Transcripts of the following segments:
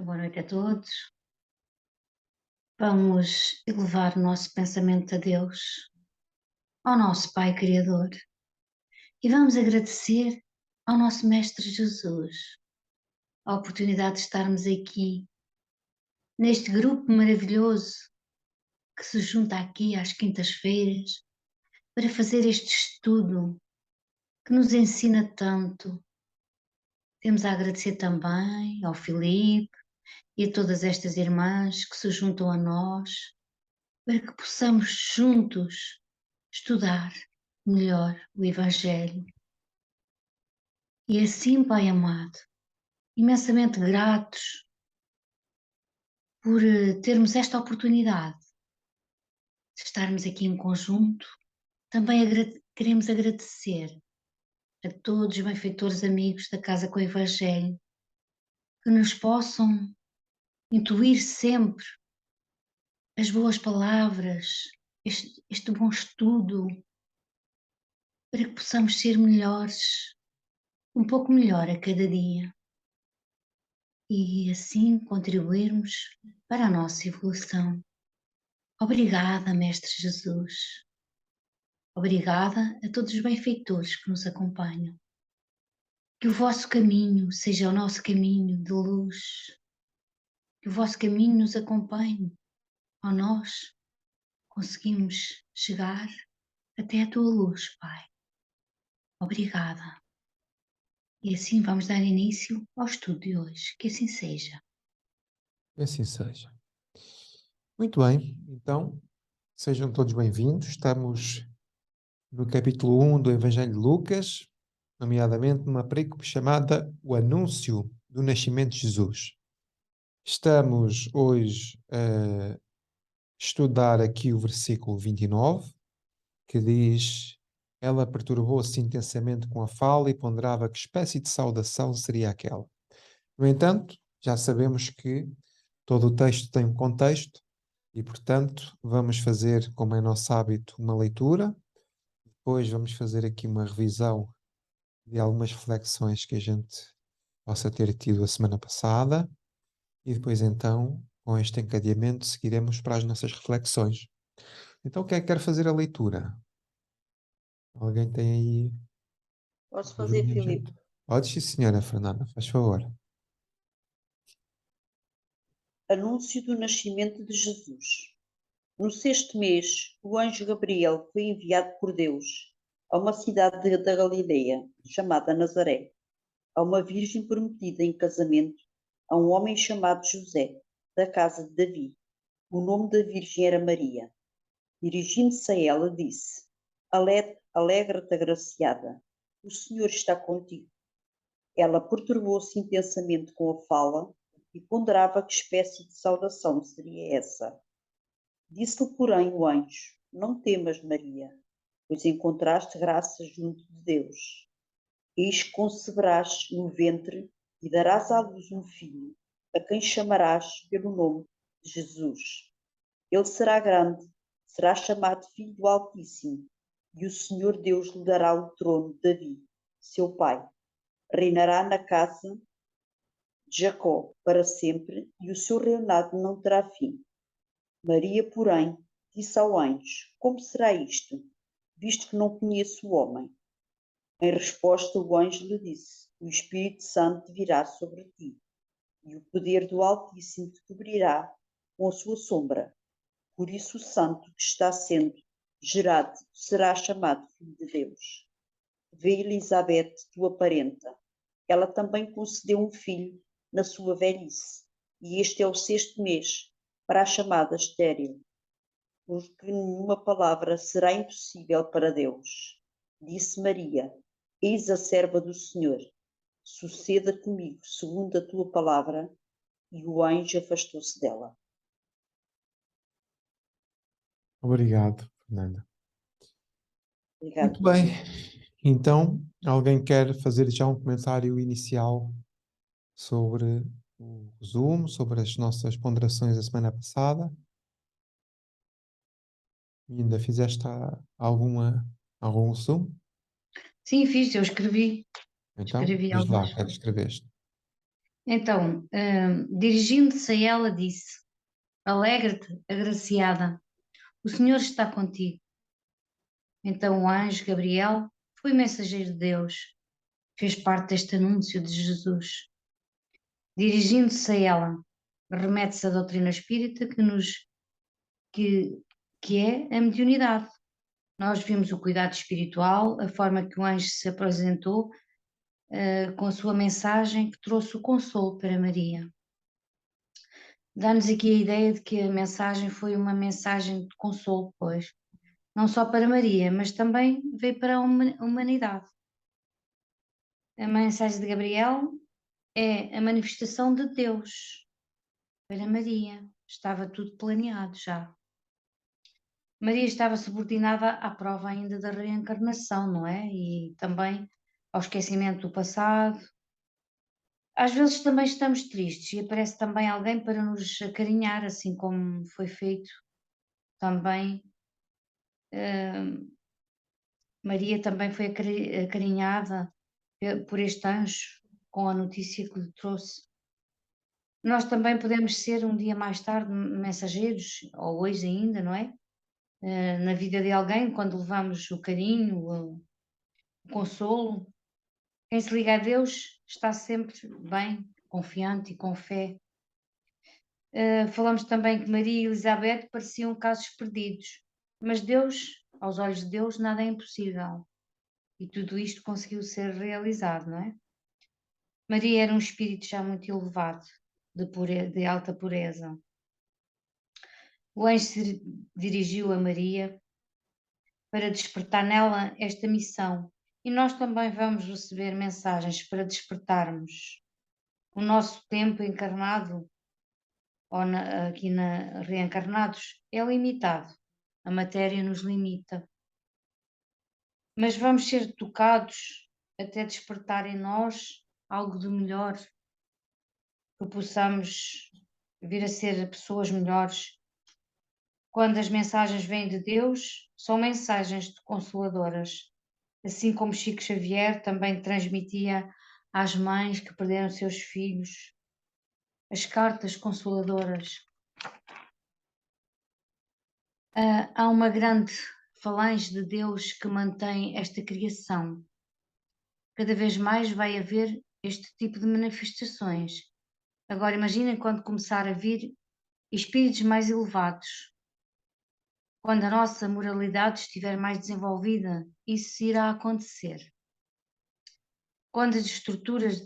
Boa noite a todos. Vamos elevar o nosso pensamento a Deus, ao nosso Pai Criador, e vamos agradecer ao nosso Mestre Jesus a oportunidade de estarmos aqui, neste grupo maravilhoso que se junta aqui às quintas-feiras para fazer este estudo que nos ensina tanto. Temos a agradecer também ao Filipe e a todas estas irmãs que se juntam a nós para que possamos juntos estudar melhor o Evangelho. E assim, Pai amado, imensamente gratos por termos esta oportunidade de estarmos aqui em conjunto. Também queremos agradecer a todos os benfeitores amigos da Casa com o Evangelho que nos possam intuir sempre as boas palavras, este bom estudo, para que possamos ser melhores, um pouco melhor a cada dia, e assim contribuirmos para a nossa evolução. Obrigada, Mestre Jesus. Obrigada a todos os benfeitores que nos acompanham. Que o vosso caminho seja o nosso caminho de luz. Que o vosso caminho nos acompanhe, ao nós conseguimos chegar até a tua luz, Pai. Obrigada. E assim vamos dar início ao estudo de hoje. Que assim seja. Que assim seja. Muito bem, então, sejam todos bem-vindos. Estamos no capítulo 1 do Evangelho de Lucas, nomeadamente numa perícope chamada O Anúncio do Nascimento de Jesus. Estamos hoje a estudar aqui o versículo 29, que diz: Ela perturbou-se intensamente com a fala e ponderava que espécie de saudação seria aquela. No entanto, já sabemos que todo o texto tem um contexto e, portanto, vamos fazer, como é nosso hábito, uma leitura. Depois vamos fazer aqui uma revisão de algumas reflexões que a gente possa ter tido a semana passada. E depois, então, com este encadeamento, seguiremos para as nossas reflexões. Então, quem é que quer fazer a leitura? Alguém tem aí Posso fazer, ajuda em Filipe? jeito? Pode, sim, senhora Fernanda, faz favor. Anúncio do nascimento de Jesus. No sexto mês, o anjo Gabriel foi enviado por Deus a uma cidade da Galileia, chamada Nazaré, a uma virgem prometida em casamento a um homem chamado José, da casa de Davi. O nome da virgem era Maria. Dirigindo-se a ela, disse: Alegra-te, agraciada, o Senhor está contigo. Ela perturbou-se intensamente com a fala e ponderava que espécie de saudação seria essa. Disse-lhe, porém, o anjo: Não temas, Maria, pois encontraste graça junto de Deus. Eis que conceberás no ventre e darás à luz um filho, a quem chamarás pelo nome de Jesus. Ele será grande, será chamado Filho do Altíssimo, e o Senhor Deus lhe dará o trono de Davi, seu pai. Reinará na casa de Jacó para sempre, e o seu reinado não terá fim. Maria, porém, disse ao anjo: Como será isto, visto que não conheço o homem? Em resposta, o anjo lhe disse: O Espírito Santo virá sobre ti, e o poder do Altíssimo te cobrirá com a sua sombra. Por isso, o santo que está sendo gerado será chamado Filho de Deus. Vê Elizabeth, tua parenta. Ela também concedeu um filho na sua velhice, e este é o sexto mês, para a chamada estéril, porque nenhuma palavra será impossível para Deus. Disse Maria: Eis a serva do Senhor, suceda comigo segundo a tua palavra. E o anjo afastou-se dela. Obrigado, Fernanda. Obrigada. Muito bem. Então, alguém quer fazer já um comentário inicial sobre o resumo, sobre as nossas ponderações da semana passada? E ainda fizeste algum resumo? Sim, fiz, eu escrevi Então, diz lá, o algumas. que é que escreveste? Então, dirigindo-se a ela, disse: Alegra-te, agraciada, o Senhor está contigo. Então o anjo Gabriel foi mensageiro de Deus, fez parte deste anúncio de Jesus. Dirigindo-se a ela, remete-se à doutrina espírita que é a mediunidade. Nós vimos o cuidado espiritual, a forma que o anjo se apresentou com a sua mensagem que trouxe o consolo para Maria. Dá-nos aqui a ideia de que a mensagem foi uma mensagem de consolo, pois, não só para Maria, mas também veio para a humanidade. A mensagem de Gabriel é a manifestação de Deus para Maria. Estava tudo planeado já. Maria estava subordinada à prova ainda da reencarnação, não é? E também ao esquecimento do passado. Às vezes também estamos tristes e aparece também alguém para nos acarinhar, assim como foi feito também. Maria também foi acarinhada por este anjo com a notícia que lhe trouxe. Nós também podemos ser um dia mais tarde mensageiros, ou hoje ainda, não é? Na vida de alguém, quando levamos o carinho, o consolo. Quem se liga a Deus está sempre bem, confiante e com fé. Falamos também que Maria e Elizabeth pareciam casos perdidos, mas Deus, aos olhos de Deus, nada é impossível. E tudo isto conseguiu ser realizado, não é? Maria era um espírito já muito elevado, de alta pureza. O anjo se dirigiu a Maria para despertar nela esta missão, e nós também vamos receber mensagens para despertarmos. O nosso tempo encarnado, ou reencarnados, é limitado. A matéria nos limita. Mas vamos ser tocados até despertar em nós algo de melhor, que possamos vir a ser pessoas melhores. Quando as mensagens vêm de Deus, são mensagens consoladoras. Assim como Chico Xavier também transmitia às mães que perderam seus filhos as cartas consoladoras. Há uma grande falange de Deus que mantém esta criação. Cada vez mais vai haver este tipo de manifestações. Agora imaginem quando começar a vir espíritos mais elevados. Quando a nossa moralidade estiver mais desenvolvida, isso irá acontecer. Quando as estruturas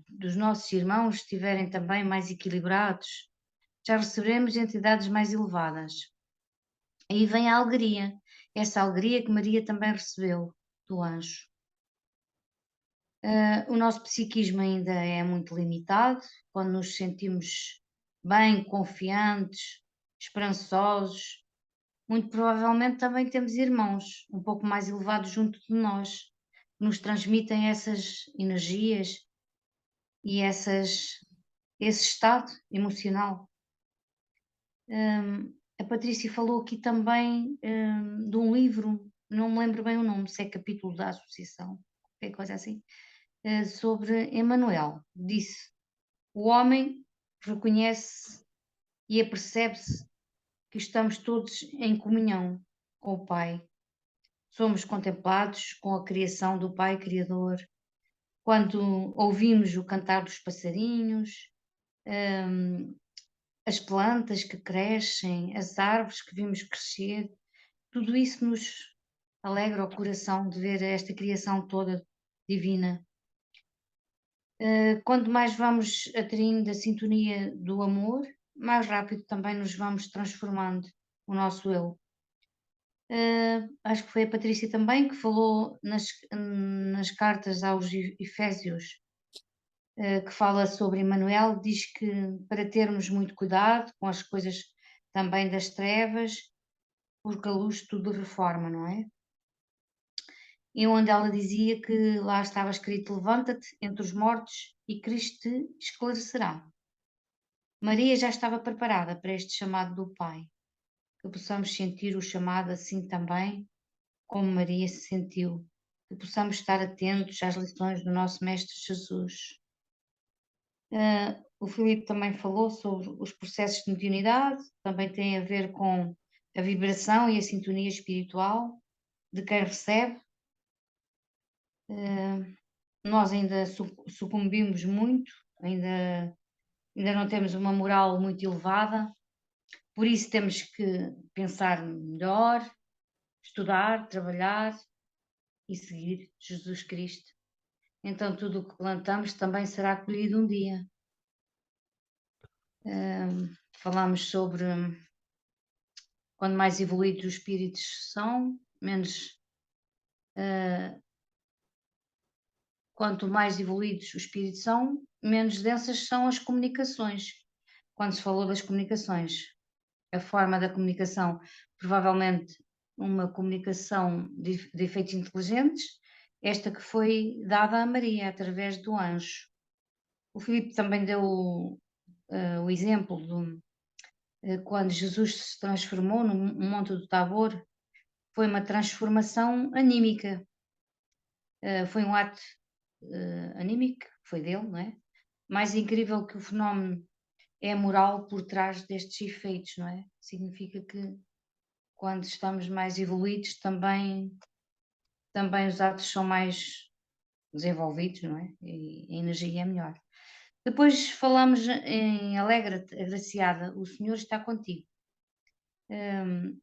dos nossos irmãos estiverem também mais equilibrados, já receberemos entidades mais elevadas. Aí vem a alegria, essa alegria que Maria também recebeu do anjo. O nosso psiquismo ainda é muito limitado, quando nos sentimos bem, confiantes, esperançosos, muito provavelmente também temos irmãos um pouco mais elevados junto de nós, que nos transmitem essas energias e esse estado emocional. A Patrícia falou aqui também de um livro, não me lembro bem o nome, se é capítulo da Associação, qualquer coisa assim, sobre Emmanuel. Disse: o homem reconhece e apercebe-se que estamos todos em comunhão com o Pai. Somos contemplados com a criação do Pai Criador. Quando ouvimos o cantar dos passarinhos, as plantas que crescem, as árvores que vimos crescer, tudo isso nos alegra o coração de ver esta criação toda divina. Quanto mais vamos atraindo a sintonia do amor, mais rápido também nos vamos transformando o nosso eu. Acho que foi a Patrícia também que falou nas cartas aos Efésios, que fala sobre Emmanuel, diz que para termos muito cuidado com as coisas também das trevas, porque a luz tudo reforma, não é? E onde ela dizia que lá estava escrito: levanta-te entre os mortos e Cristo te esclarecerá. Maria já estava preparada para este chamado do Pai, que possamos sentir o chamado assim também, como Maria se sentiu, que possamos estar atentos às lições do nosso Mestre Jesus. O Filipe também falou sobre os processos de mediunidade, também tem a ver com a vibração e a sintonia espiritual de quem recebe. Nós ainda sucumbimos muito, ainda não temos uma moral muito elevada, por isso temos que pensar melhor, estudar, trabalhar e seguir Jesus Cristo. Então tudo o que plantamos também será colhido um dia. Falámos sobre quando mais evoluídos os espíritos são, menos... quanto mais evoluídos os espíritos são, menos densas são as comunicações. Quando se falou das comunicações, a forma da comunicação, provavelmente uma comunicação de efeitos inteligentes, esta que foi dada a Maria através do anjo. O Filipe também deu o exemplo de quando Jesus se transformou no Monte do Tabor, foi uma transformação anímica, foi um ato anímico, foi dele, não é? Mais incrível que o fenómeno é a moral por trás destes efeitos, não é? Significa que quando estamos mais evoluídos também os atos são mais desenvolvidos, não é? E a energia é melhor. Depois falamos em Alegra-te, agraciada, o Senhor está contigo.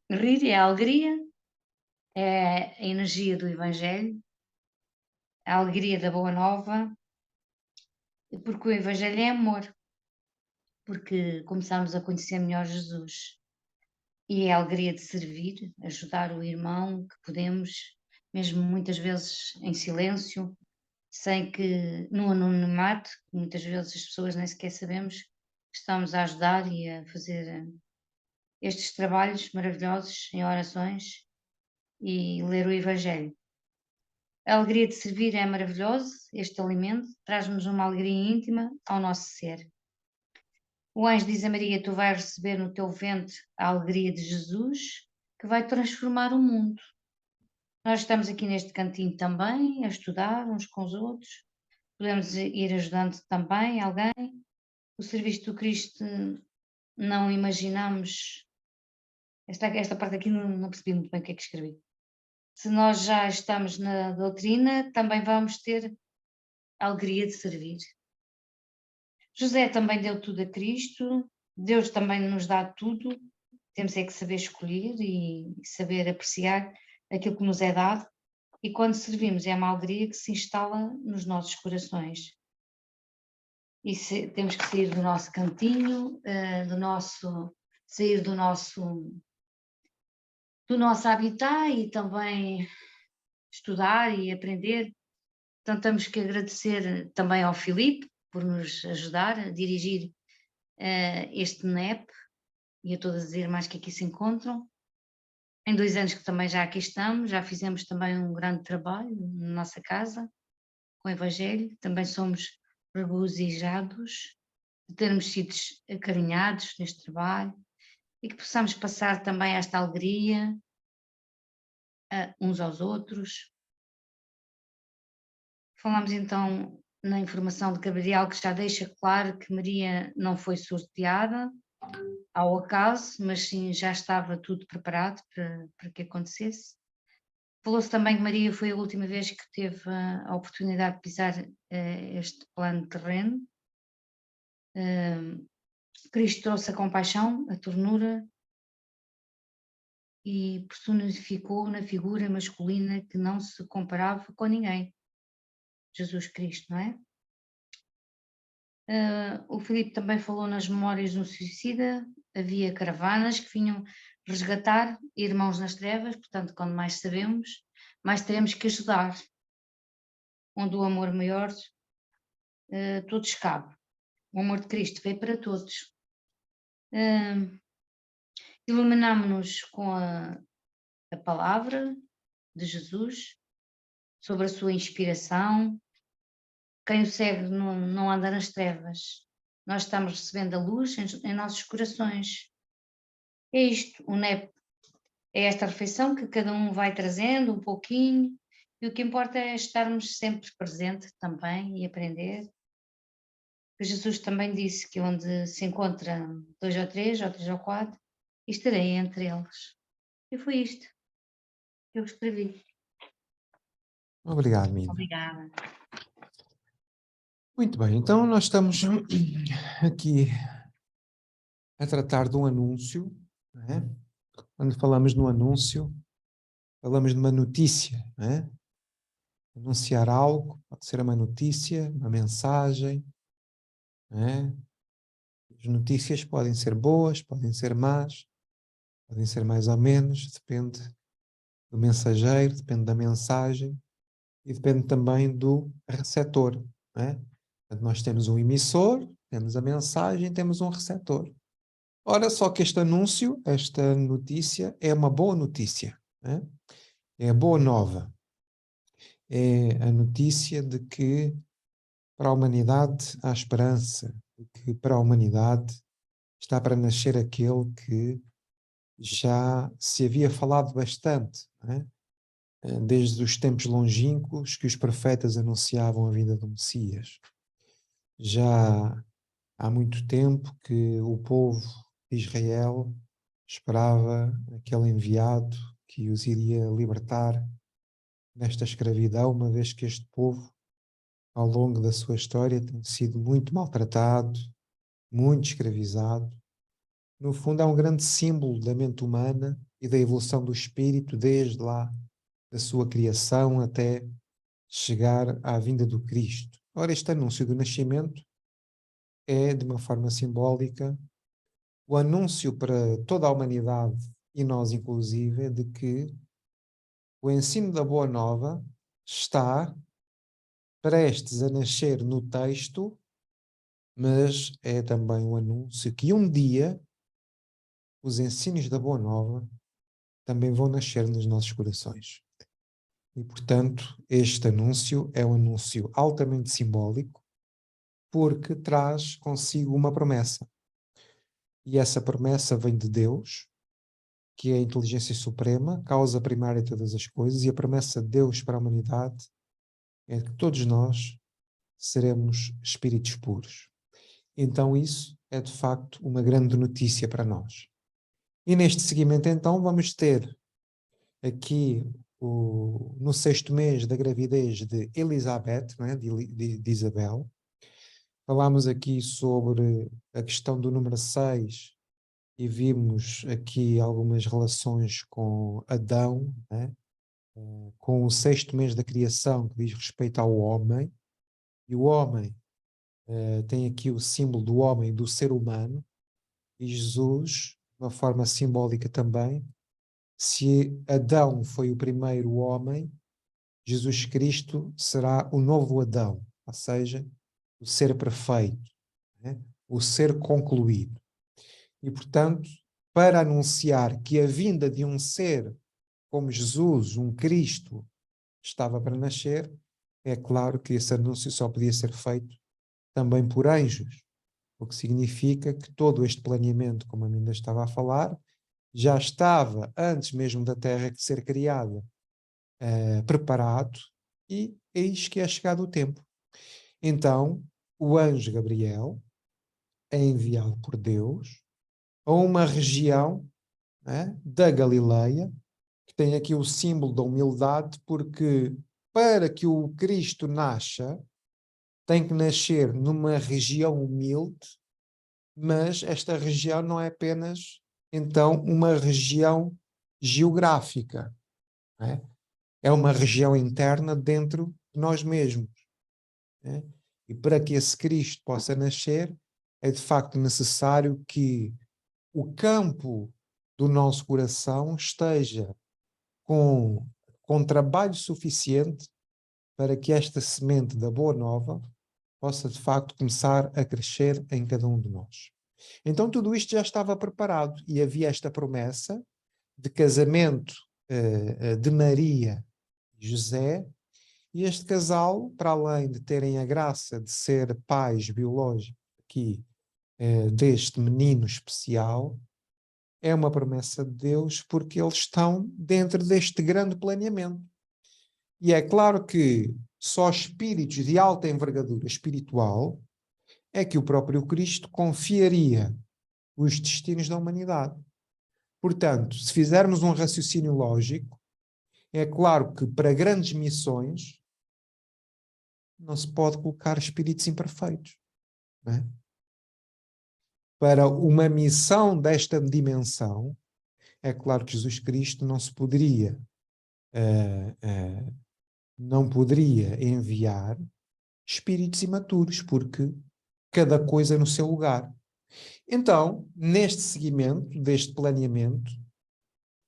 Rir é a alegria, é a energia do Evangelho, a alegria da Boa Nova, porque o Evangelho é amor, porque começamos a conhecer melhor Jesus. E é a alegria de servir, ajudar o irmão que podemos, mesmo muitas vezes em silêncio, sem que, no anonimato, muitas vezes as pessoas nem sequer sabemos que estamos a ajudar e a fazer estes trabalhos maravilhosos em orações e ler o Evangelho. A alegria de servir é maravilhoso, este alimento traz-nos uma alegria íntima ao nosso ser. O anjo diz a Maria: tu vais receber no teu ventre a alegria de Jesus, que vai transformar o mundo. Nós estamos aqui neste cantinho também, a estudar uns com os outros, podemos ir ajudando também alguém. O serviço do Cristo não imaginamos, esta parte aqui não percebi muito bem o que é que escrevi. Se nós já estamos na doutrina, também vamos ter a alegria de servir. José também deu tudo a Cristo, Deus também nos dá tudo, temos é que saber escolher e saber apreciar aquilo que nos é dado, e quando servimos é uma alegria que se instala nos nossos corações. E temos que sair do nosso cantinho, sair do nosso habitat e também estudar e aprender. Então temos que agradecer também ao Filipe por nos ajudar a dirigir este NEP e a todas as irmãs que aqui se encontram. Em 2 anos que também já aqui estamos, já fizemos também um grande trabalho na nossa casa, com o Evangelho, também somos regozijados de termos sido acarinhados neste trabalho e que possamos passar também esta alegria uns aos outros. Falamos então na informação de Gabriel, que já deixa claro que Maria não foi sorteada ao acaso, mas sim já estava tudo preparado para que acontecesse. Falou-se também que Maria foi a última vez que teve a oportunidade de pisar este plano terreno. Cristo trouxe a compaixão, a ternura e personificou na figura masculina que não se comparava com ninguém, Jesus Cristo, não é? O Filipe também falou nas memórias de um suicida, havia caravanas que vinham resgatar irmãos nas trevas, portanto, quando mais sabemos, mais teremos que ajudar, onde o amor maior todos cabe. O amor de Cristo veio para todos. Iluminámo-nos com a palavra de Jesus, sobre a sua inspiração. Quem o segue não anda nas trevas. Nós estamos recebendo a luz em nossos corações. É isto, o NEP é esta refeição que cada um vai trazendo um pouquinho, e o que importa é estarmos sempre presentes também e aprender. que Jesus também disse que onde se encontra 2 ou 3, ou 3 ou 4, estarei entre eles. E foi isto que eu escrevi. Obrigado, Mida. Obrigada. Muito bem, então nós estamos aqui a tratar de um anúncio, não é? Quando falamos de um anúncio, falamos de uma notícia, não é? Anunciar algo, pode ser uma notícia, uma mensagem, não é? As notícias podem ser boas, podem ser más, podem ser mais ou menos, depende do mensageiro, depende da mensagem e depende também do receptor, não é? Portanto, nós temos um emissor, temos a mensagem, temos um receptor. Ora, só que este anúncio, esta notícia, é uma boa notícia, né? É a boa nova. É a notícia de que para a humanidade há esperança, de que para a humanidade está para nascer aquele que já se havia falado bastante, né? Desde os tempos longínquos que os profetas anunciavam a vinda do Messias. Já há muito tempo que o povo de Israel esperava aquele enviado que os iria libertar desta escravidão, uma vez que este povo, ao longo da sua história, tem sido muito maltratado, muito escravizado. No fundo, é um grande símbolo da mente humana e da evolução do espírito, desde lá da sua criação até chegar à vinda do Cristo. Ora, este anúncio do nascimento é, de uma forma simbólica, o anúncio para toda a humanidade e nós inclusive, de que o ensino da Boa Nova está prestes a nascer no texto, mas é também um anúncio que um dia os ensinos da Boa Nova também vão nascer nos nossos corações. E, portanto, este anúncio é um anúncio altamente simbólico, porque traz consigo uma promessa. E essa promessa vem de Deus, que é a inteligência suprema, causa primária de todas as coisas, e a promessa de Deus para a humanidade é que todos nós seremos espíritos puros. Então isso é de facto uma grande notícia para nós. E neste seguimento então vamos ter aqui no 6º mês da gravidez de Elizabeth, não é? de Isabel. Falámos aqui sobre a questão do número 6 e vimos aqui algumas relações com Adão, né? Com o 6º mês da criação, que diz respeito ao homem, e o homem tem aqui o símbolo do homem, do ser humano, e Jesus, de uma forma simbólica também, se Adão foi o primeiro homem, Jesus Cristo será o novo Adão, ou seja, o ser perfeito, né? O ser concluído. E, portanto, para anunciar que a vinda de um ser como Jesus, um Cristo, estava para nascer, é claro que esse anúncio só podia ser feito também por anjos, o que significa que todo este planeamento, como a Minda estava a falar, já estava, antes mesmo da Terra ser criada, preparado, e eis que é chegado o tempo. Então, o anjo Gabriel é enviado por Deus a uma região, né, da Galileia, que tem aqui o símbolo da humildade, porque para que o Cristo nasça, tem que nascer numa região humilde, mas esta região não é apenas, então, uma região geográfica, não é? É uma região interna dentro de nós mesmos, né? E para que esse Cristo possa nascer, é de facto necessário que o campo do nosso coração esteja com trabalho suficiente para que esta semente da Boa Nova possa de facto começar a crescer em cada um de nós. Então tudo isto já estava preparado e havia esta promessa de casamento de Maria e José, e este casal, para além de terem a graça de ser pais biológicos aqui deste menino especial, é uma promessa de Deus porque eles estão dentro deste grande planeamento. E é claro que só espíritos de alta envergadura espiritual é que o próprio Cristo confiaria os destinos da humanidade. Portanto, se fizermos um raciocínio lógico, é claro que para grandes missões não se pode colocar espíritos imperfeitos, não é? Para uma missão desta dimensão, é claro que Jesus Cristo não se poderia, não poderia enviar espíritos imaturos, porque cada coisa no seu lugar. Então, neste seguimento, deste planeamento,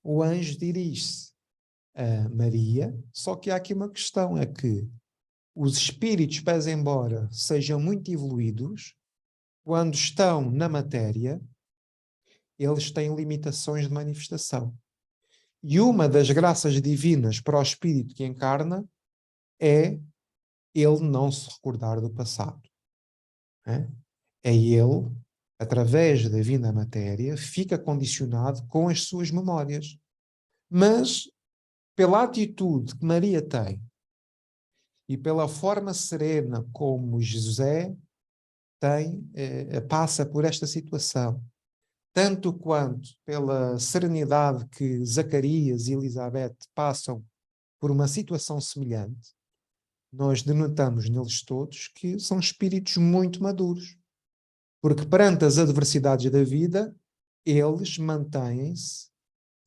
o anjo dirige-se a Maria, só que há aqui uma questão, é que os espíritos, pese embora sejam muito evoluídos, quando estão na matéria, eles têm limitações de manifestação. E uma das graças divinas para o espírito que encarna é ele não se recordar do passado. É ele, através da vinda à matéria, fica condicionado com as suas memórias. Mas, pela atitude que Maria tem e pela forma serena como José passa por esta situação, tanto quanto pela serenidade que Zacarias e Elizabeth passam por uma situação semelhante, nós denotamos neles todos que são espíritos muito maduros. Porque perante as adversidades da vida, eles mantêm-se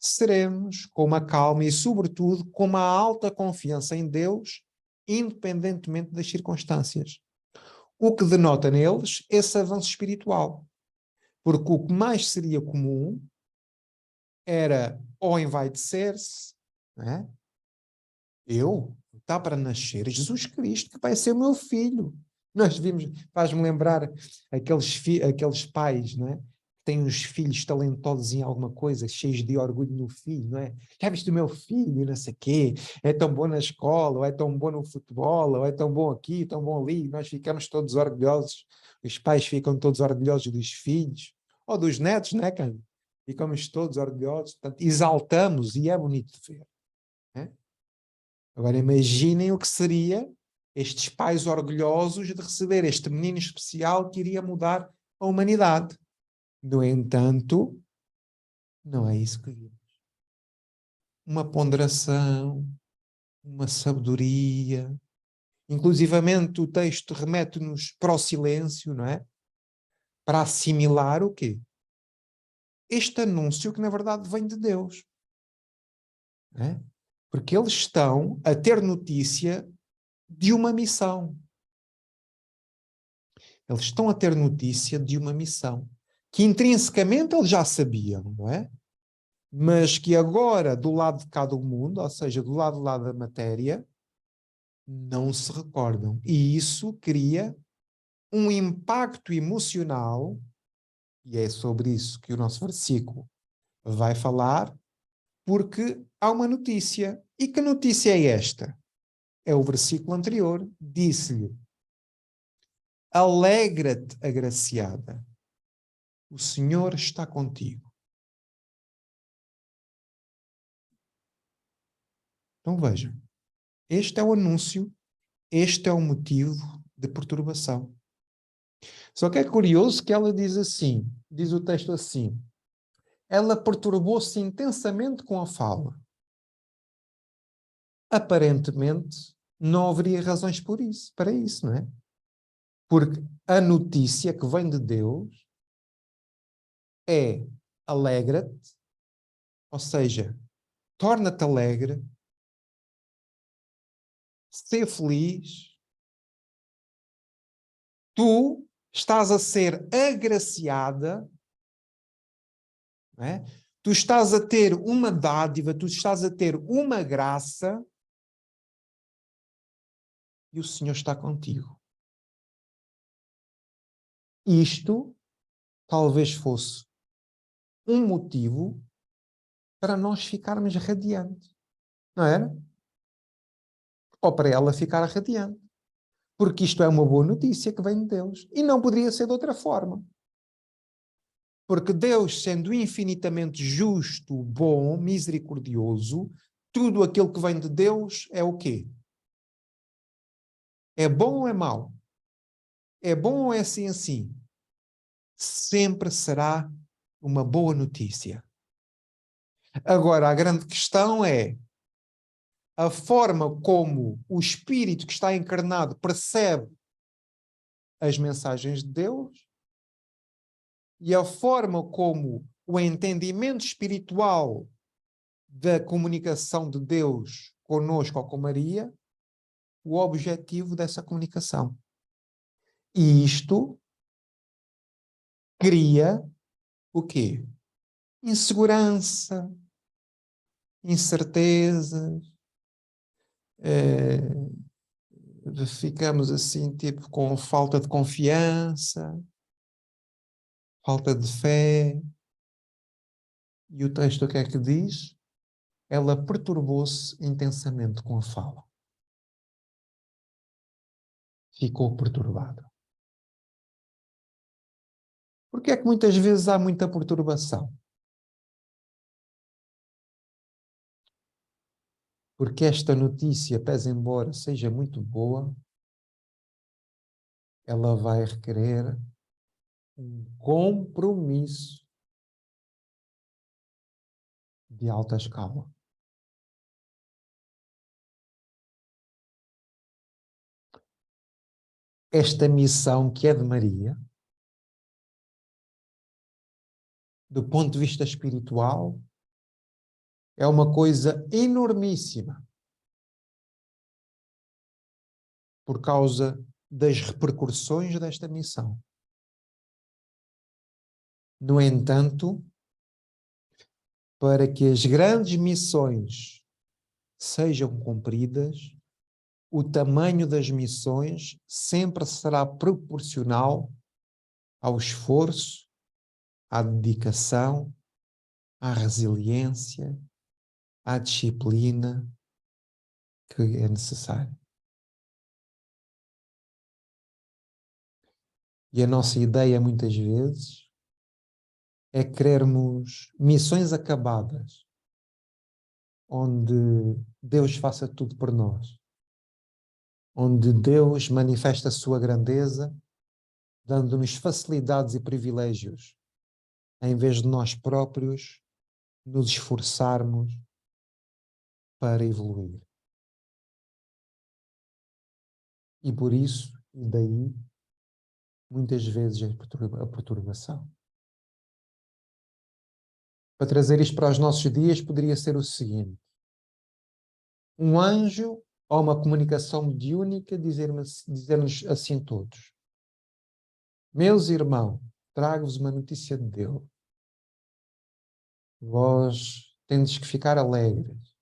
serenos, com uma calma e, sobretudo, com uma alta confiança em Deus, independentemente das circunstâncias. O que denota neles esse avanço espiritual. Porque o que mais seria comum era ou envaidecer-se, não é? Está para nascer Jesus Cristo, que vai ser o meu filho. Nós vimos, faz-me lembrar aqueles pais, não é? Que têm os filhos talentosos em alguma coisa, cheios de orgulho no filho, não é? Já viste o meu filho, não sei o quê, é tão bom na escola, ou é tão bom no futebol, ou é tão bom aqui, tão bom ali, nós ficamos todos orgulhosos, os pais ficam todos orgulhosos dos filhos, ou dos netos, não é, cara? Ficamos todos orgulhosos, portanto, exaltamos e é bonito de ver. Agora imaginem o que seria estes pais orgulhosos de receber este menino especial que iria mudar a humanidade. No entanto, não é isso que vimos. Uma ponderação, uma sabedoria. Inclusivamente o texto remete-nos para o silêncio, não é? Para assimilar o quê? Este anúncio que na verdade vem de Deus. Não é? Porque eles estão a ter notícia de uma missão. Eles estão a ter notícia de uma missão que intrinsecamente eles já sabiam, não é? Mas que agora, do lado de cá do mundo, ou seja, do lado lá da matéria, não se recordam. E isso cria um impacto emocional, e é sobre isso que o nosso versículo vai falar, porque há uma notícia. E que notícia é esta? É o versículo anterior. Disse-lhe: alegra-te, agraciada, o Senhor está contigo. Então vejam, este é o anúncio, este é o motivo de perturbação. Só que é curioso que ela diz assim, diz o texto assim, ela perturbou-se intensamente com a fala. Aparentemente, não haveria razões para isso, não é? Porque a notícia que vem de Deus é alegra-te, ou seja, torna-te alegre, ser feliz, tu estás a ser agraciada, não é? Tu estás a ter uma dádiva, tu estás a ter uma graça e o Senhor está contigo. Isto talvez fosse um motivo para nós ficarmos radiantes, não era? Ou para ela ficar radiante. Porque isto é uma boa notícia que vem de Deus. E não poderia ser de outra forma. Porque Deus, sendo infinitamente justo, bom, misericordioso, tudo aquilo que vem de Deus é o quê? É bom ou é mau? é bom ou é assim assim? Sempre será uma boa notícia. Agora, a grande questão é a forma como o espírito que está encarnado percebe as mensagens de Deus e a forma como o entendimento espiritual da comunicação de Deus conosco ou com Maria, o objetivo dessa comunicação. E isto cria o quê? Insegurança, incertezas, ficamos assim, tipo, com falta de confiança, falta de fé. E o texto o que é que diz? Ela perturbou-se intensamente com a fala. Ficou perturbada. Porque é que muitas vezes há muita perturbação? Porque esta notícia, pese embora seja muito boa, ela vai requerer um compromisso de alta escala. Esta missão que é de Maria, do ponto de vista espiritual, é uma coisa enormíssima por causa das repercussões desta missão. No entanto, para que as grandes missões sejam cumpridas, o tamanho das missões sempre será proporcional ao esforço, à dedicação, à resiliência, à disciplina que é necessária. E a nossa ideia, muitas vezes, é querermos missões acabadas, onde Deus faça tudo por nós, onde Deus manifesta a sua grandeza, dando-nos facilidades e privilégios, em vez de nós próprios nos esforçarmos para evoluir. E por isso, e daí, muitas vezes a perturbação. Para trazer isto para os nossos dias, poderia ser o seguinte: um anjo ou uma comunicação mediúnica dizer-nos assim todos: meus irmãos, trago-vos uma notícia de Deus. Vós tendes que ficar alegres,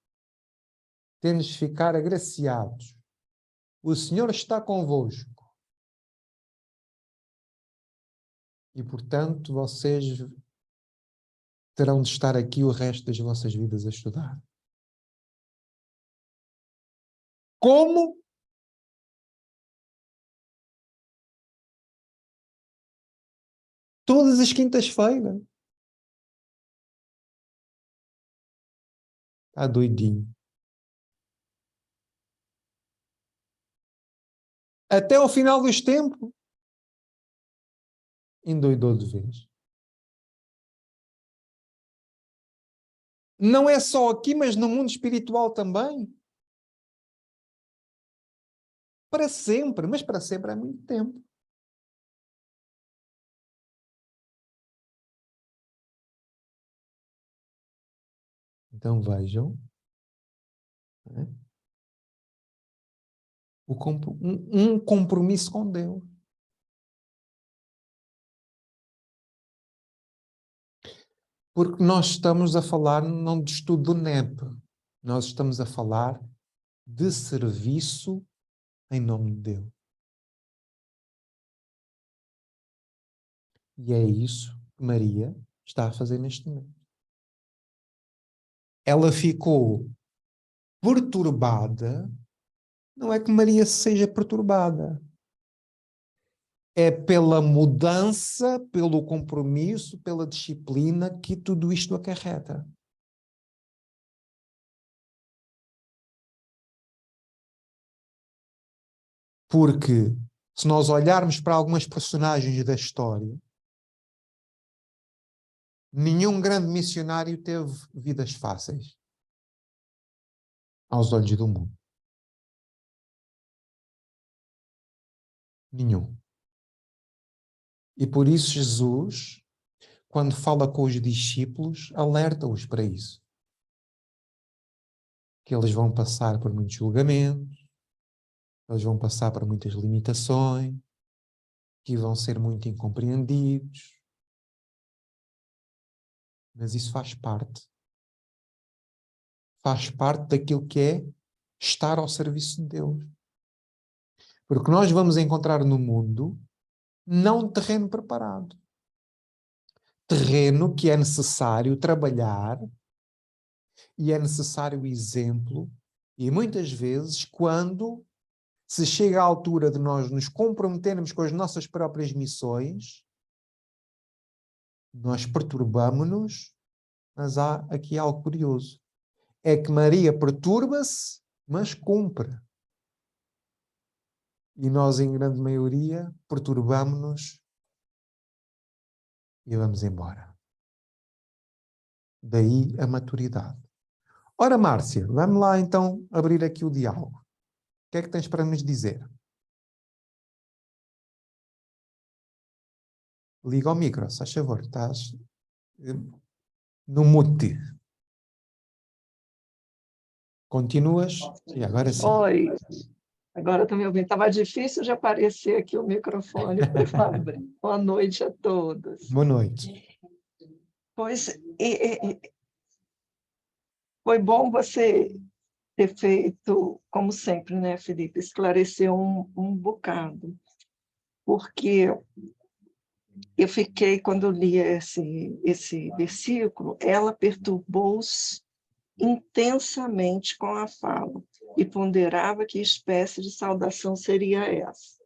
tendes que ficar agraciados. O Senhor está convosco. E, portanto, vocês terão de estar aqui o resto das vossas vidas a estudar. Como? Todas as quintas-feiras. Está doidinho. Até ao final dos tempos, endoidou de vez. Não é só aqui, mas no mundo espiritual também. Para sempre, mas para sempre é muito tempo. Então vejam, né? Um compromisso com Deus. Porque nós estamos a falar não de estudo do NEP, nós estamos a falar de serviço em nome de Deus. E é isso que Maria está a fazer neste momento. Ela ficou perturbada, não é que Maria seja perturbada, é pela mudança, pelo compromisso, pela disciplina que tudo isto acarreta. Porque Se nós olharmos para algumas personagens da história, nenhum grande missionário teve vidas fáceis aos olhos do mundo. Nenhum. E por isso Jesus, quando fala com os discípulos, alerta-os para isso. Que eles vão passar por muitos julgamentos, eles vão passar por muitas limitações, que vão ser muito incompreendidos. Mas isso faz parte. Faz parte daquilo que é estar ao serviço de Deus. Porque nós vamos encontrar no mundo não terreno preparado. Terreno que é necessário trabalhar e é necessário exemplo. E muitas vezes, quando se chega à altura de nós nos comprometermos com as nossas próprias missões, nós perturbamos-nos, mas há aqui algo curioso. É que Maria perturba-se, mas cumpre. E nós, em grande maioria, perturbamos-nos e vamos embora. Daí a maturidade. Ora, Márcia, vamos lá então abrir aqui o diálogo. O que é que tens para nos dizer? Liga ao micro, se faz favor. Estás no mute. Continuas? E agora sim. Oi, agora estou me ouvindo. Estava difícil de aparecer aqui o microfone para eu abrir. Boa noite a todos. Boa noite. Pois, foi bom você ter feito, como sempre, né, Felipe, esclarecer um bocado, porque eu fiquei, quando eu li esse versículo, ela perturbou-se intensamente com a fala e ponderava que espécie de saudação seria essa.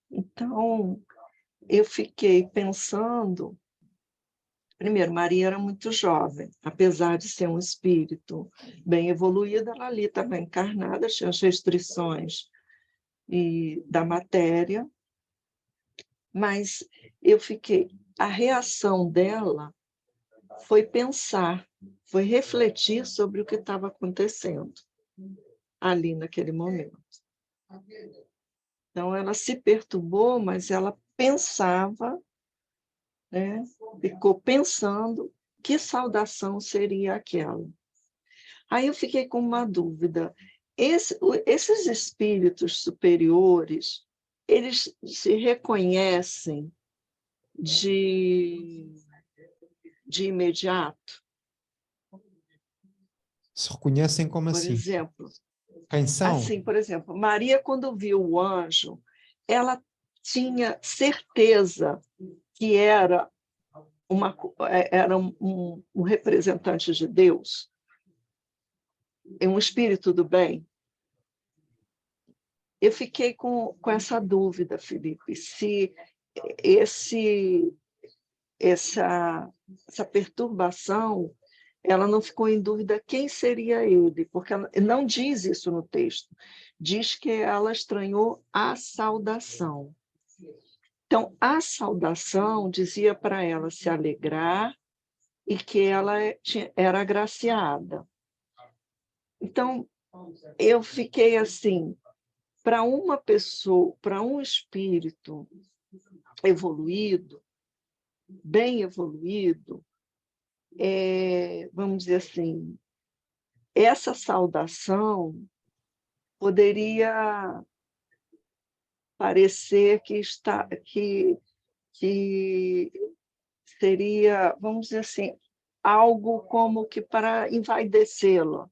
Então, eu fiquei pensando, primeiro, Maria era muito jovem, apesar de ser um espírito bem evoluído, ela ali estava encarnada, tinha as restrições da matéria, mas a reação dela foi pensar, foi refletir sobre o que estava acontecendo ali naquele momento. Então, ela se perturbou, mas ela pensava, né? Ficou pensando que saudação seria aquela. Aí eu fiquei com uma dúvida. Esses espíritos superiores, eles se reconhecem de imediato? Se reconhecem como Por assim? exemplo, Quem são? assim, por exemplo, Maria, quando viu o anjo, ela tinha certeza que era um representante de Deus, um espírito do bem. Eu fiquei com essa dúvida, Felipe, se essa perturbação, ela não ficou em dúvida quem seria ele, porque ela não diz isso no texto. Diz que ela estranhou a saudação. Então, a saudação dizia para ela se alegrar e que ela era agraciada. Então, eu fiquei assim, para uma pessoa, para um espírito evoluído, bem evoluído, vamos dizer assim, essa saudação poderia parecer que seria, vamos dizer assim, algo como que para envaidecê-la,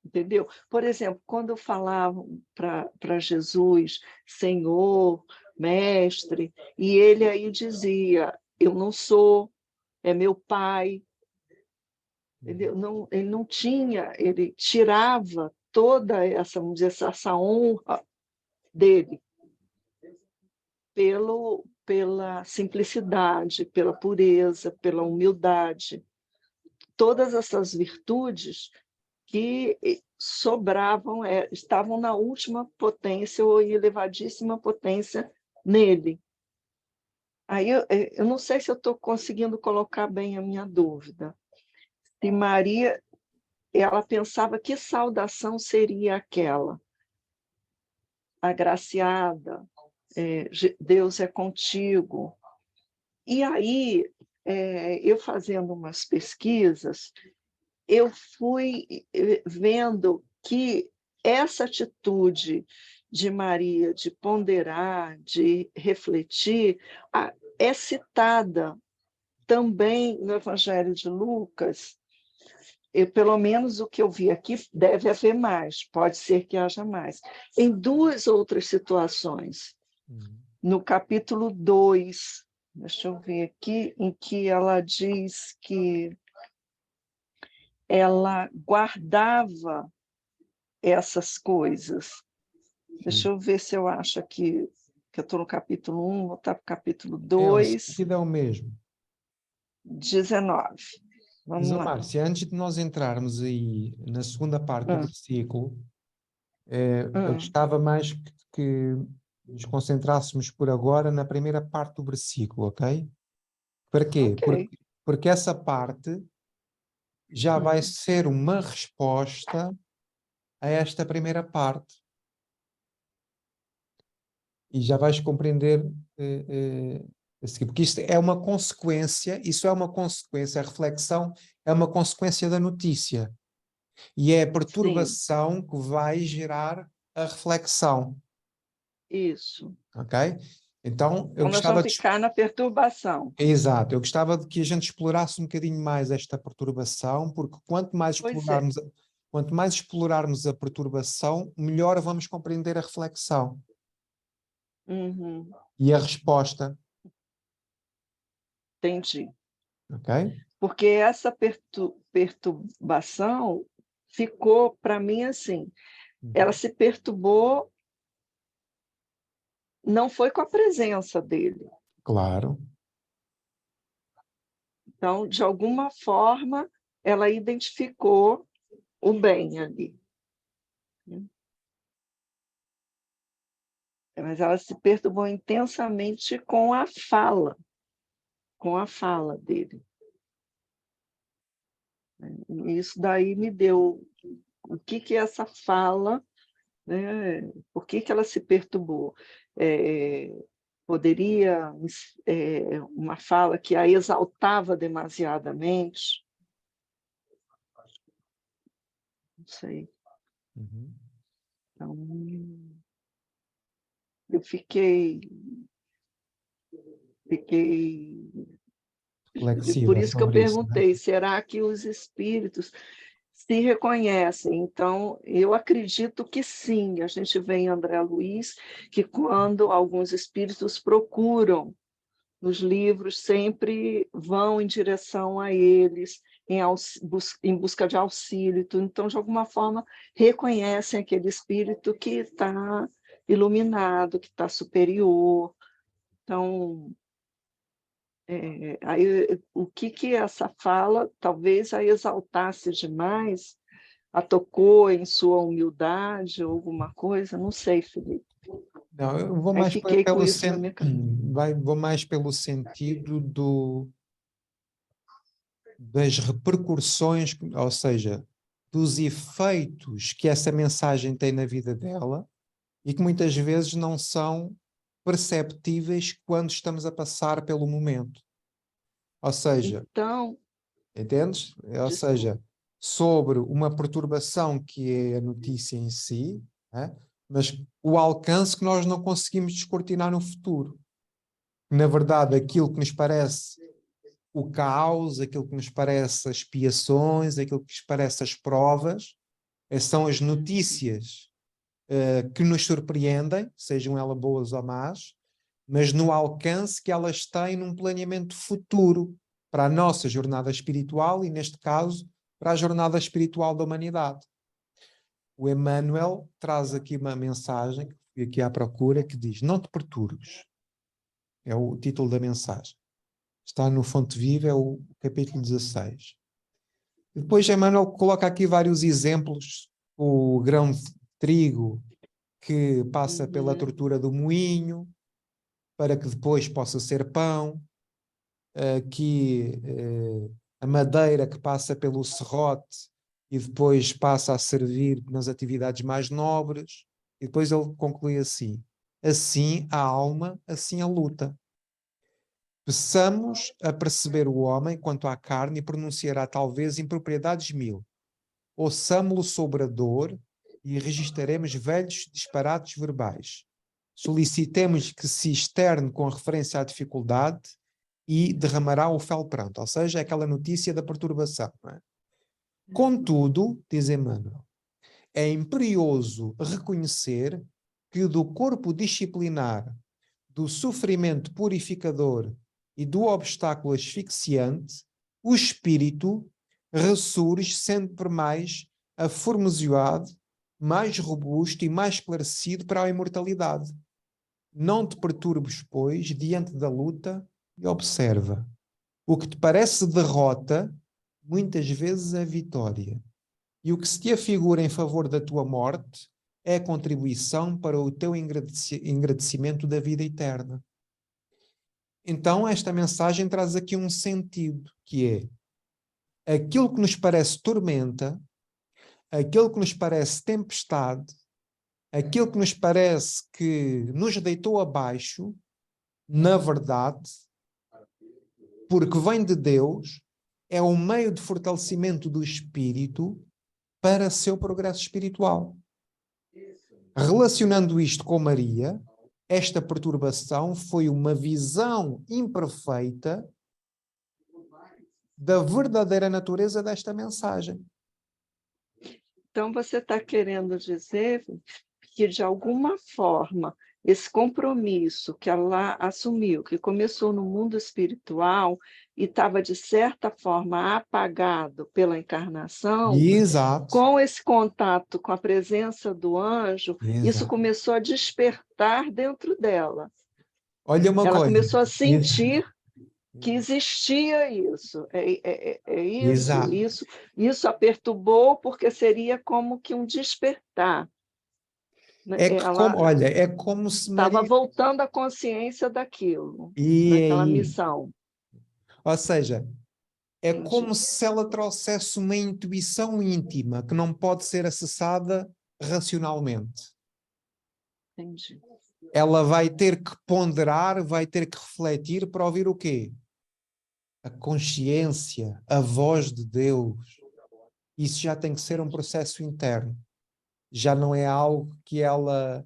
entendeu? Por exemplo, quando falavam para Jesus, Senhor, Mestre, e ele aí dizia, eu não sou, é meu Pai. Ele não tinha, ele tirava toda essa, vamos dizer, essa honra dele pela simplicidade, pela pureza, pela humildade. Todas essas virtudes que sobravam, estavam na última potência ou elevadíssima potência nele. Aí eu não sei se eu estou conseguindo colocar bem a minha dúvida. Se Maria, ela pensava que saudação seria aquela? Agraciada, Deus é contigo. E aí, eu fazendo umas pesquisas, eu fui vendo que essa atitude de Maria de ponderar, de refletir, é citada também no Evangelho de Lucas. Pelo menos o que eu vi aqui, deve haver mais, pode ser que haja mais. Em duas outras situações, no capítulo 2, deixa eu ver aqui, em que ela diz que ela guardava essas coisas. Deixa eu ver se eu acho aqui, que eu estou no capítulo 1, vou estar para o capítulo 2, sentido é o mesmo. 19. Vamos Mas, lá. Márcia, antes de nós entrarmos aí na segunda parte do versículo, eu gostava mais que nos concentrássemos por agora na primeira parte do versículo, ok? Para quê? Ok. Porque essa parte já vai ser uma resposta a esta primeira parte. E já vais compreender a seguir, porque isto é uma consequência, a reflexão é uma consequência da notícia. E é a perturbação Sim. que vai gerar a reflexão. Isso. Ok? Então, eu Então, nós gostava vamos ficar na perturbação. Exato, eu gostava de que a gente explorasse um bocadinho mais esta perturbação, porque quanto mais explorarmos a perturbação, melhor vamos compreender a reflexão e a resposta. Entendi. Ok? Porque essa perturbação ficou, para mim, assim, ela se perturbou, não foi com a presença dele. Claro. Então, de alguma forma, ela identificou o bem ali. Mas ela se perturbou intensamente com a fala dele. E isso daí me deu o que essa fala, né? Por que ela se perturbou? Poderia uma fala que a exaltava demasiadamente? Não sei. Então, eu fiquei Reflexiva por isso que eu sobre isso, né? perguntei, será que os espíritos se reconhecem? Então, eu acredito que sim. A gente vê em André Luiz que quando alguns espíritos procuram nos livros, sempre vão em direção a eles, em busca de auxílio. Então, de alguma forma, reconhecem aquele espírito que está iluminado, que está superior. Então, aí, o que essa fala talvez a exaltasse demais, a tocou em sua humildade ou alguma coisa, não sei, Felipe. Não, eu vou Aí mais fiquei com isso na minha cabeça. vou mais pelo sentido das repercussões, ou seja, dos efeitos que essa mensagem tem na vida dela e que muitas vezes não são perceptíveis quando estamos a passar pelo momento. Ou seja, Então, entendes? Ou desculpa. seja, sobre uma perturbação que é a notícia em si, né? Mas o alcance que nós não conseguimos descortinar no futuro. Na verdade, aquilo que nos parece o caos, aquilo que nos parece as expiações, aquilo que nos parece as provas, são as notícias que nos surpreendem, sejam elas boas ou más, mas no alcance que elas têm num planeamento futuro para a nossa jornada espiritual e, neste caso, para a jornada espiritual da humanidade. O Emmanuel traz aqui uma mensagem, que fui aqui à procura, que diz: não te perturbes. É o título da mensagem. Está no Fonte Viva, é o capítulo 16. Depois Emmanuel coloca aqui vários exemplos o grão de trigo que passa pela Uhum. tortura do moinho, para que depois possa ser pão. Aqui a madeira que passa pelo serrote e depois passa a servir nas atividades mais nobres. E depois ele conclui assim: assim a alma, assim a luta. Peçamos a perceber o homem quanto à carne e pronunciará talvez impropriedades mil. Ouçamo-lo sobre a dor e registaremos velhos disparates verbais. Solicitemos que se externe com referência à dificuldade e derramará o fel pranto. Ou seja, é aquela notícia da perturbação. Não é? Contudo, diz Emmanuel, é imperioso reconhecer que do corpo disciplinar, do sofrimento purificador e do obstáculo asfixiante, o espírito ressurge sempre mais aformoseado, mais robusto e mais esclarecido para a imortalidade. Não te perturbes, pois, diante da luta e observa. O que te parece derrota, muitas vezes é vitória. E o que se te afigura em favor da tua morte é contribuição para o teu engrandecimento da vida eterna. Então, esta mensagem traz aqui um sentido, que é aquilo que nos parece tormenta, aquilo que nos parece tempestade, aquilo que nos parece que nos deitou abaixo, na verdade, porque vem de Deus, é um meio de fortalecimento do espírito para seu progresso espiritual. Relacionando isto com Maria, esta perturbação foi uma visão imperfeita da verdadeira natureza desta mensagem. Então, você está querendo dizer que, de alguma forma, esse compromisso que ela assumiu, que começou no mundo espiritual e estava, de certa forma, apagado pela encarnação, Exato. com esse contato com a presença do anjo, isso Exato. começou a despertar dentro dela. Olha uma Ela coisa. começou a sentir que existia isso. Exato. Isso a perturbou porque seria como que um despertar. É que Ela olha, é como se estava Maria... voltando à consciência daquilo, E é daquela aí. missão. Ou seja, é Entendi. como se ela trouxesse uma intuição íntima que não pode ser acessada racionalmente. Entendi. Ela vai ter que ponderar, vai ter que refletir para ouvir o quê? A consciência, a voz de Deus. Isso já tem que ser um processo interno. Já não é algo que ela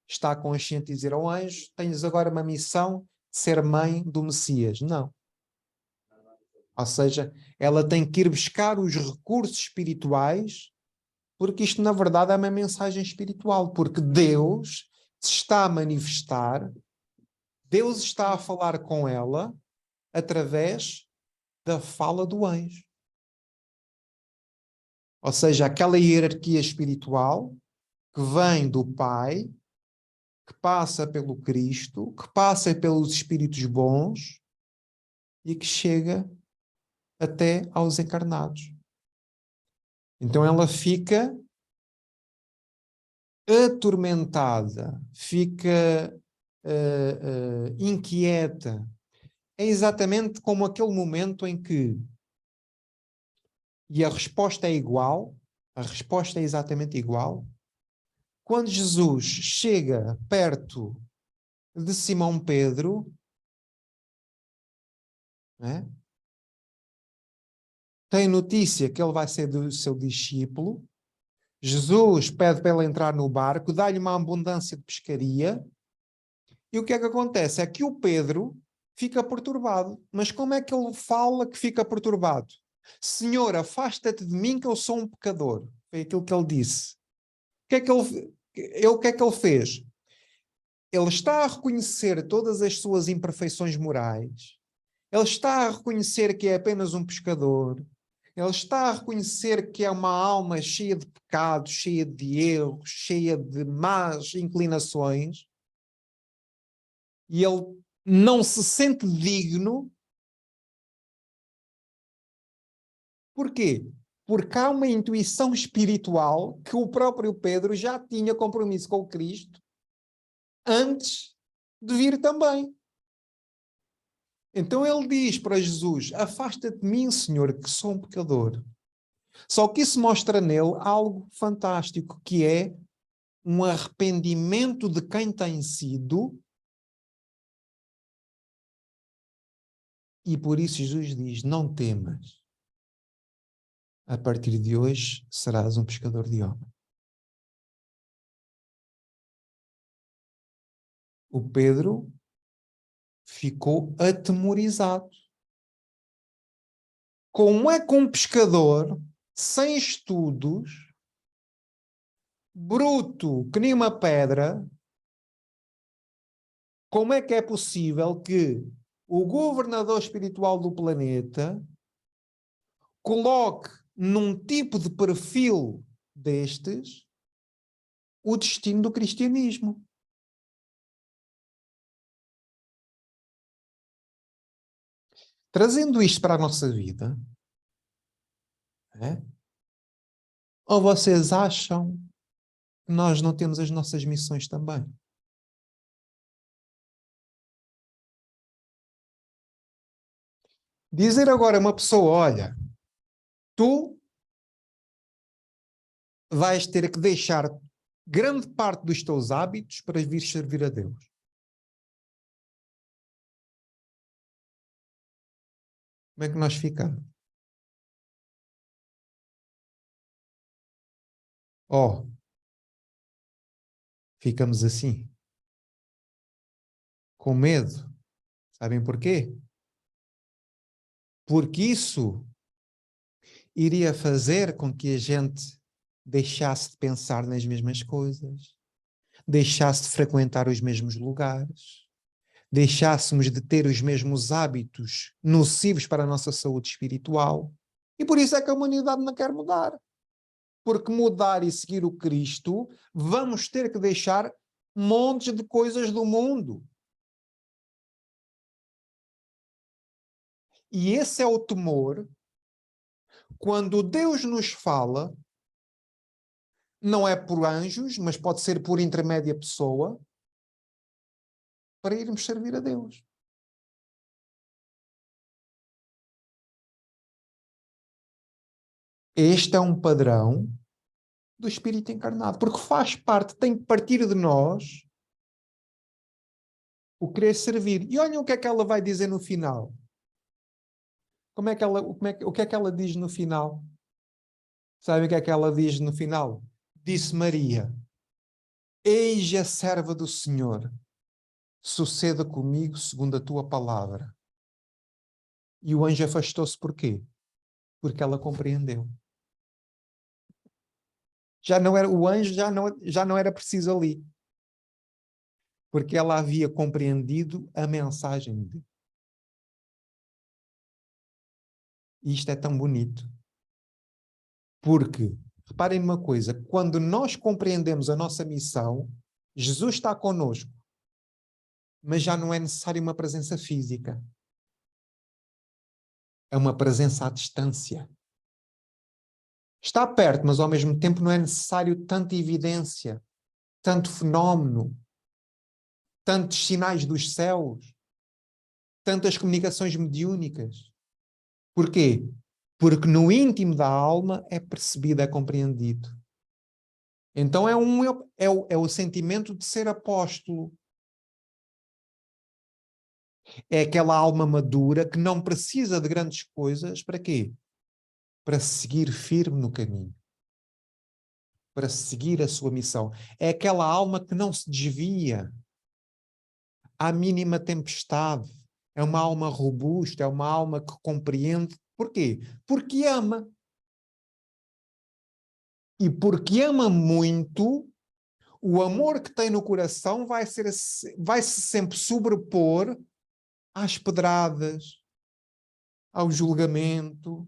está consciente de dizer ao anjo, tens agora uma missão de ser mãe do Messias. Não. Ou seja, ela tem que ir buscar os recursos espirituais, porque isto na verdade é uma mensagem espiritual, porque Deus se está a manifestar, Deus está a falar com ela através da fala do anjo. Ou seja, aquela hierarquia espiritual que vem do Pai, que passa pelo Cristo, que passa pelos espíritos bons e que chega até aos encarnados. Então ela fica atormentada, fica inquieta. É exatamente como aquele momento em que, e a resposta é igual, a resposta é exatamente igual, quando Jesus chega perto de Simão Pedro, né? Tem notícia que ele vai ser do seu discípulo, Jesus pede para ele entrar no barco, dá-lhe uma abundância de pescaria, e o que é que acontece? É que o Pedro fica perturbado. Mas como é que ele fala que fica perturbado? Senhor, afasta-te de mim que eu sou um pecador. Foi aquilo que ele disse. O que é que ele fez? Ele está a reconhecer todas as suas imperfeições morais. Ele está a reconhecer que é apenas um pescador. Ele está a reconhecer que é uma alma cheia de pecados, cheia de erros, cheia de más inclinações. E ele não se sente digno. Porquê? Porque há uma intuição espiritual que o próprio Pedro já tinha compromisso com o Cristo antes de vir também. Então ele diz para Jesus: afasta-te de mim, Senhor, que sou um pecador. Só que isso mostra nele algo fantástico, que é um arrependimento de quem tem sido. E por isso Jesus diz: não temas. A partir de hoje serás um pescador de homens. O Pedro ficou atemorizado. Como é que um pescador, sem estudos, bruto que nem uma pedra, como é que é possível que o governador espiritual do planeta coloque num tipo de perfil destes o destino do cristianismo? Trazendo isto para a nossa vida, ou vocês acham que nós não temos as nossas missões também? Dizer agora a uma pessoa: olha, tu vais ter que deixar grande parte dos teus hábitos para vir servir a Deus. Como é que nós ficamos? Oh, ficamos assim, com medo. Sabem porquê? Porque isso iria fazer com que a gente deixasse de pensar nas mesmas coisas, deixasse de frequentar os mesmos lugares, deixássemos de ter os mesmos hábitos nocivos para a nossa saúde espiritual. E por isso é que a humanidade não quer mudar. Porque mudar e seguir o Cristo, vamos ter que deixar montes de coisas do mundo. E esse é o temor quando Deus nos fala, não é por anjos, mas pode ser por intermédia pessoa, para irmos servir a Deus. Este é um padrão do Espírito encarnado, porque faz parte, tem que partir de nós o querer servir. E olhem o que é que ela vai dizer no final. O que é que ela diz no final? Sabem o que é que ela diz no final? Disse Maria: eis a serva do Senhor, suceda comigo segundo a tua palavra. E o anjo afastou-se porquê? Porque ela compreendeu. Já não era, o anjo já não era preciso ali. Porque ela havia compreendido a mensagem de Deus. E isto é tão bonito. Porque, reparem numa coisa, quando nós compreendemos a nossa missão, Jesus está connosco, mas já não é necessário uma presença física. É uma presença à distância. Está perto, mas ao mesmo tempo não é necessário tanta evidência, tanto fenómeno, tantos sinais dos céus, tantas comunicações mediúnicas. Porquê? Porque no íntimo da alma é percebido, é compreendido. Então é o sentimento de ser apóstolo. É aquela alma madura que não precisa de grandes coisas. Para quê? Para seguir firme no caminho. Para seguir a sua missão. É aquela alma que não se desvia à mínima tempestade. É uma alma robusta, é uma alma que compreende. Porquê? Porque ama. E porque ama muito, o amor que tem no coração vai-se sempre sobrepor às pedradas, ao julgamento,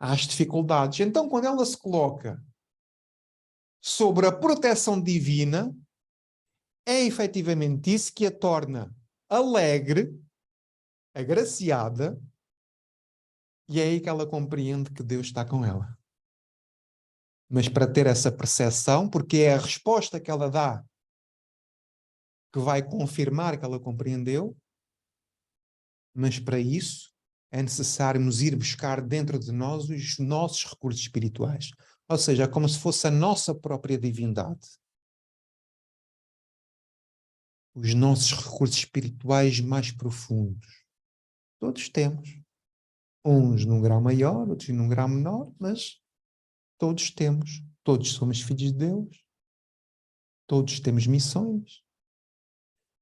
às dificuldades. Então, quando ela se coloca sobre a proteção divina, é efetivamente isso que a torna alegre, agraciada E é aí que ela compreende que Deus está com ela. Mas para ter essa percepção, porque é a resposta que ela dá que vai confirmar que ela compreendeu, mas para isso é necessário nos ir buscar dentro de nós os nossos recursos espirituais. Ou seja, é como se fosse a nossa própria divindade. Os nossos recursos espirituais mais profundos. Todos temos. Uns num grau maior, outros num grau menor, mas todos temos. Todos somos filhos de Deus. Todos temos missões.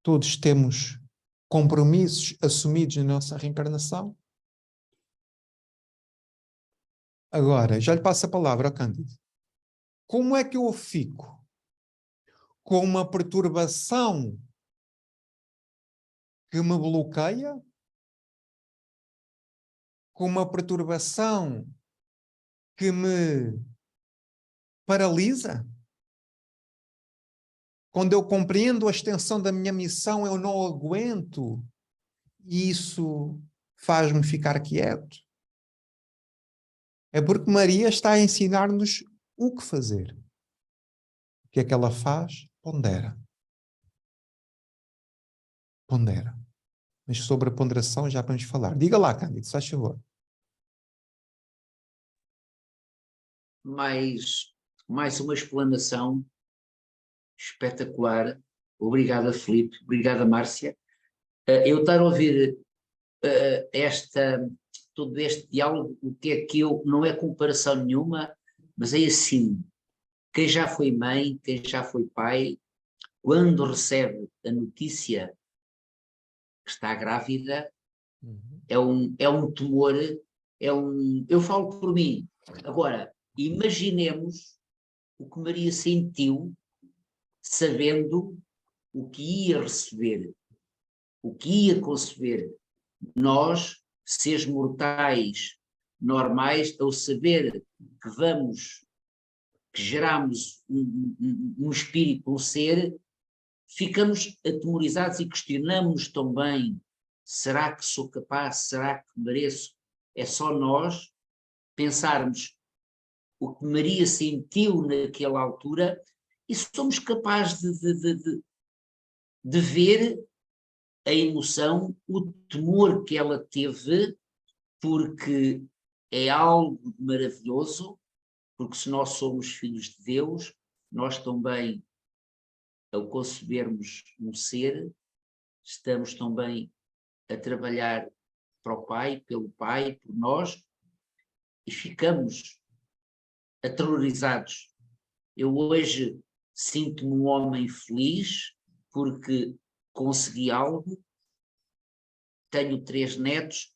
Todos temos compromissos assumidos na nossa reencarnação. Agora, já lhe passo a palavra ao Cândido. Como é que eu fico com uma perturbação que me bloqueia? Com uma perturbação que me paralisa? Quando eu compreendo a extensão da minha missão, eu não aguento e isso faz-me ficar quieto. É porque Maria está a ensinar-nos o que fazer. O que é que ela faz? Pondera. Pondera. Mas sobre a ponderação já vamos falar. Diga lá, Cândido, se faz favor. Mais uma explanação espetacular. Obrigada, Filipe. Obrigada, Márcia. Eu estar a ouvir todo este diálogo, o que é que eu, não é comparação nenhuma, mas é assim, quem já foi mãe, quem já foi pai, quando recebe a notícia que está grávida, é um temor, eu falo por mim. Agora, imaginemos o que Maria sentiu sabendo o que ia receber, o que ia conceber. Nós, seres mortais normais, ao saber que geramos um espírito, um ser, ficamos atemorizados e questionamos também, será que sou capaz, será que mereço? É só nós pensarmos o que Maria sentiu naquela altura e somos capazes de ver a emoção, o temor que ela teve, porque é algo maravilhoso, porque se nós somos filhos de Deus, nós também, ao concebermos um ser, estamos também a trabalhar para o Pai, pelo Pai, por nós, e ficamos aterrorizados. Eu hoje sinto-me um homem feliz, porque consegui algo, tenho 3 netos,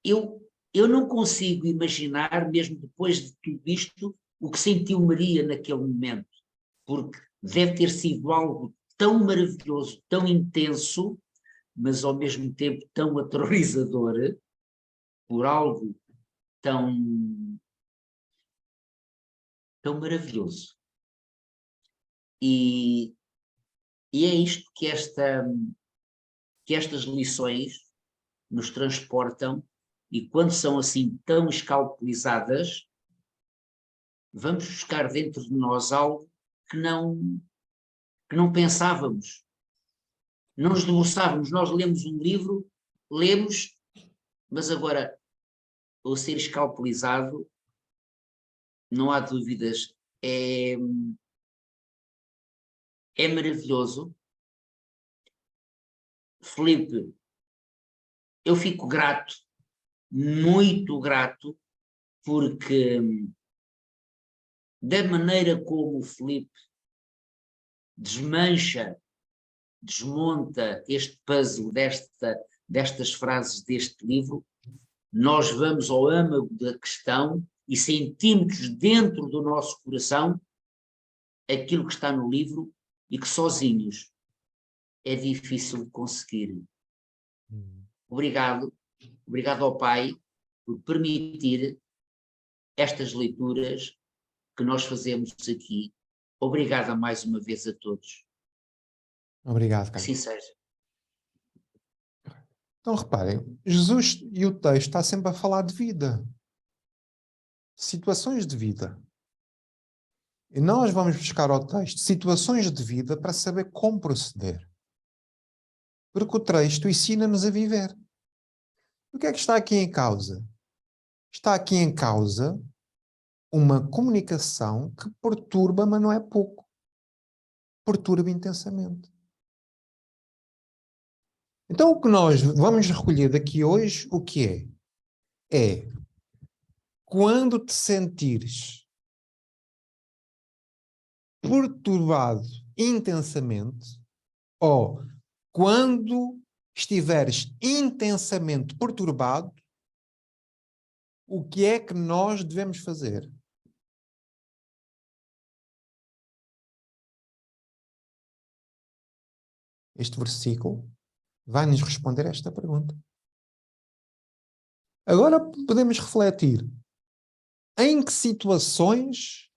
eu não consigo imaginar, mesmo depois de tudo isto, o que sentiu Maria naquele momento, porque deve ter sido algo tão maravilhoso, tão intenso, mas ao mesmo tempo tão aterrorizador, por algo tão maravilhoso. E é isto que estas lições nos transportam, e quando são assim tão escalpelizadas, vamos buscar dentro de nós algo que não pensávamos, não nos debruçávamos. Nós lemos um livro, lemos, mas agora, ao ser escalpelizado, não há dúvidas, é maravilhoso. Filipe, eu fico grato, muito grato, porque da maneira como o Filipe desmonta este puzzle destas frases deste livro, nós vamos ao âmago da questão e sentimos dentro do nosso coração aquilo que está no livro e que sozinhos é difícil de conseguir. Obrigado ao Pai por permitir estas leituras que nós fazemos aqui. Obrigado mais uma vez a todos. Obrigado, Cândido. Assim seja. Então reparem, Jesus e o texto está sempre a falar de vida. Situações de vida. E nós vamos buscar ao texto situações de vida para saber como proceder. Porque o texto ensina-nos a viver. O que é que está aqui em causa? Está aqui em causa uma comunicação que perturba, mas não é pouco. Perturba intensamente. Então o que nós vamos recolher daqui hoje, o que é? É quando te sentires perturbado intensamente, ou quando estiveres intensamente perturbado, o que é que nós devemos fazer? Este versículo vai-nos responder esta pergunta. Agora podemos refletir. Em que situações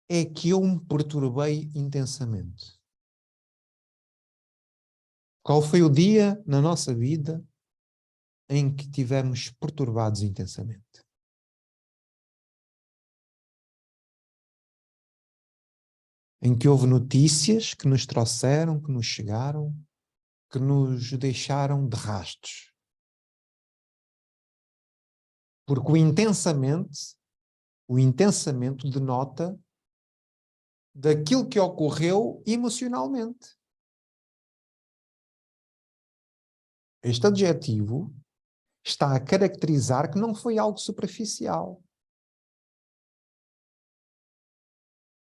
é que eu me perturbei intensamente? Qual foi o dia na nossa vida em que tivemos perturbados intensamente? Em que houve notícias que nos trouxeram, que nos chegaram, que nos deixaram de rastros. Porque o intensamente denota daquilo que ocorreu emocionalmente. Este adjetivo está a caracterizar que não foi algo superficial.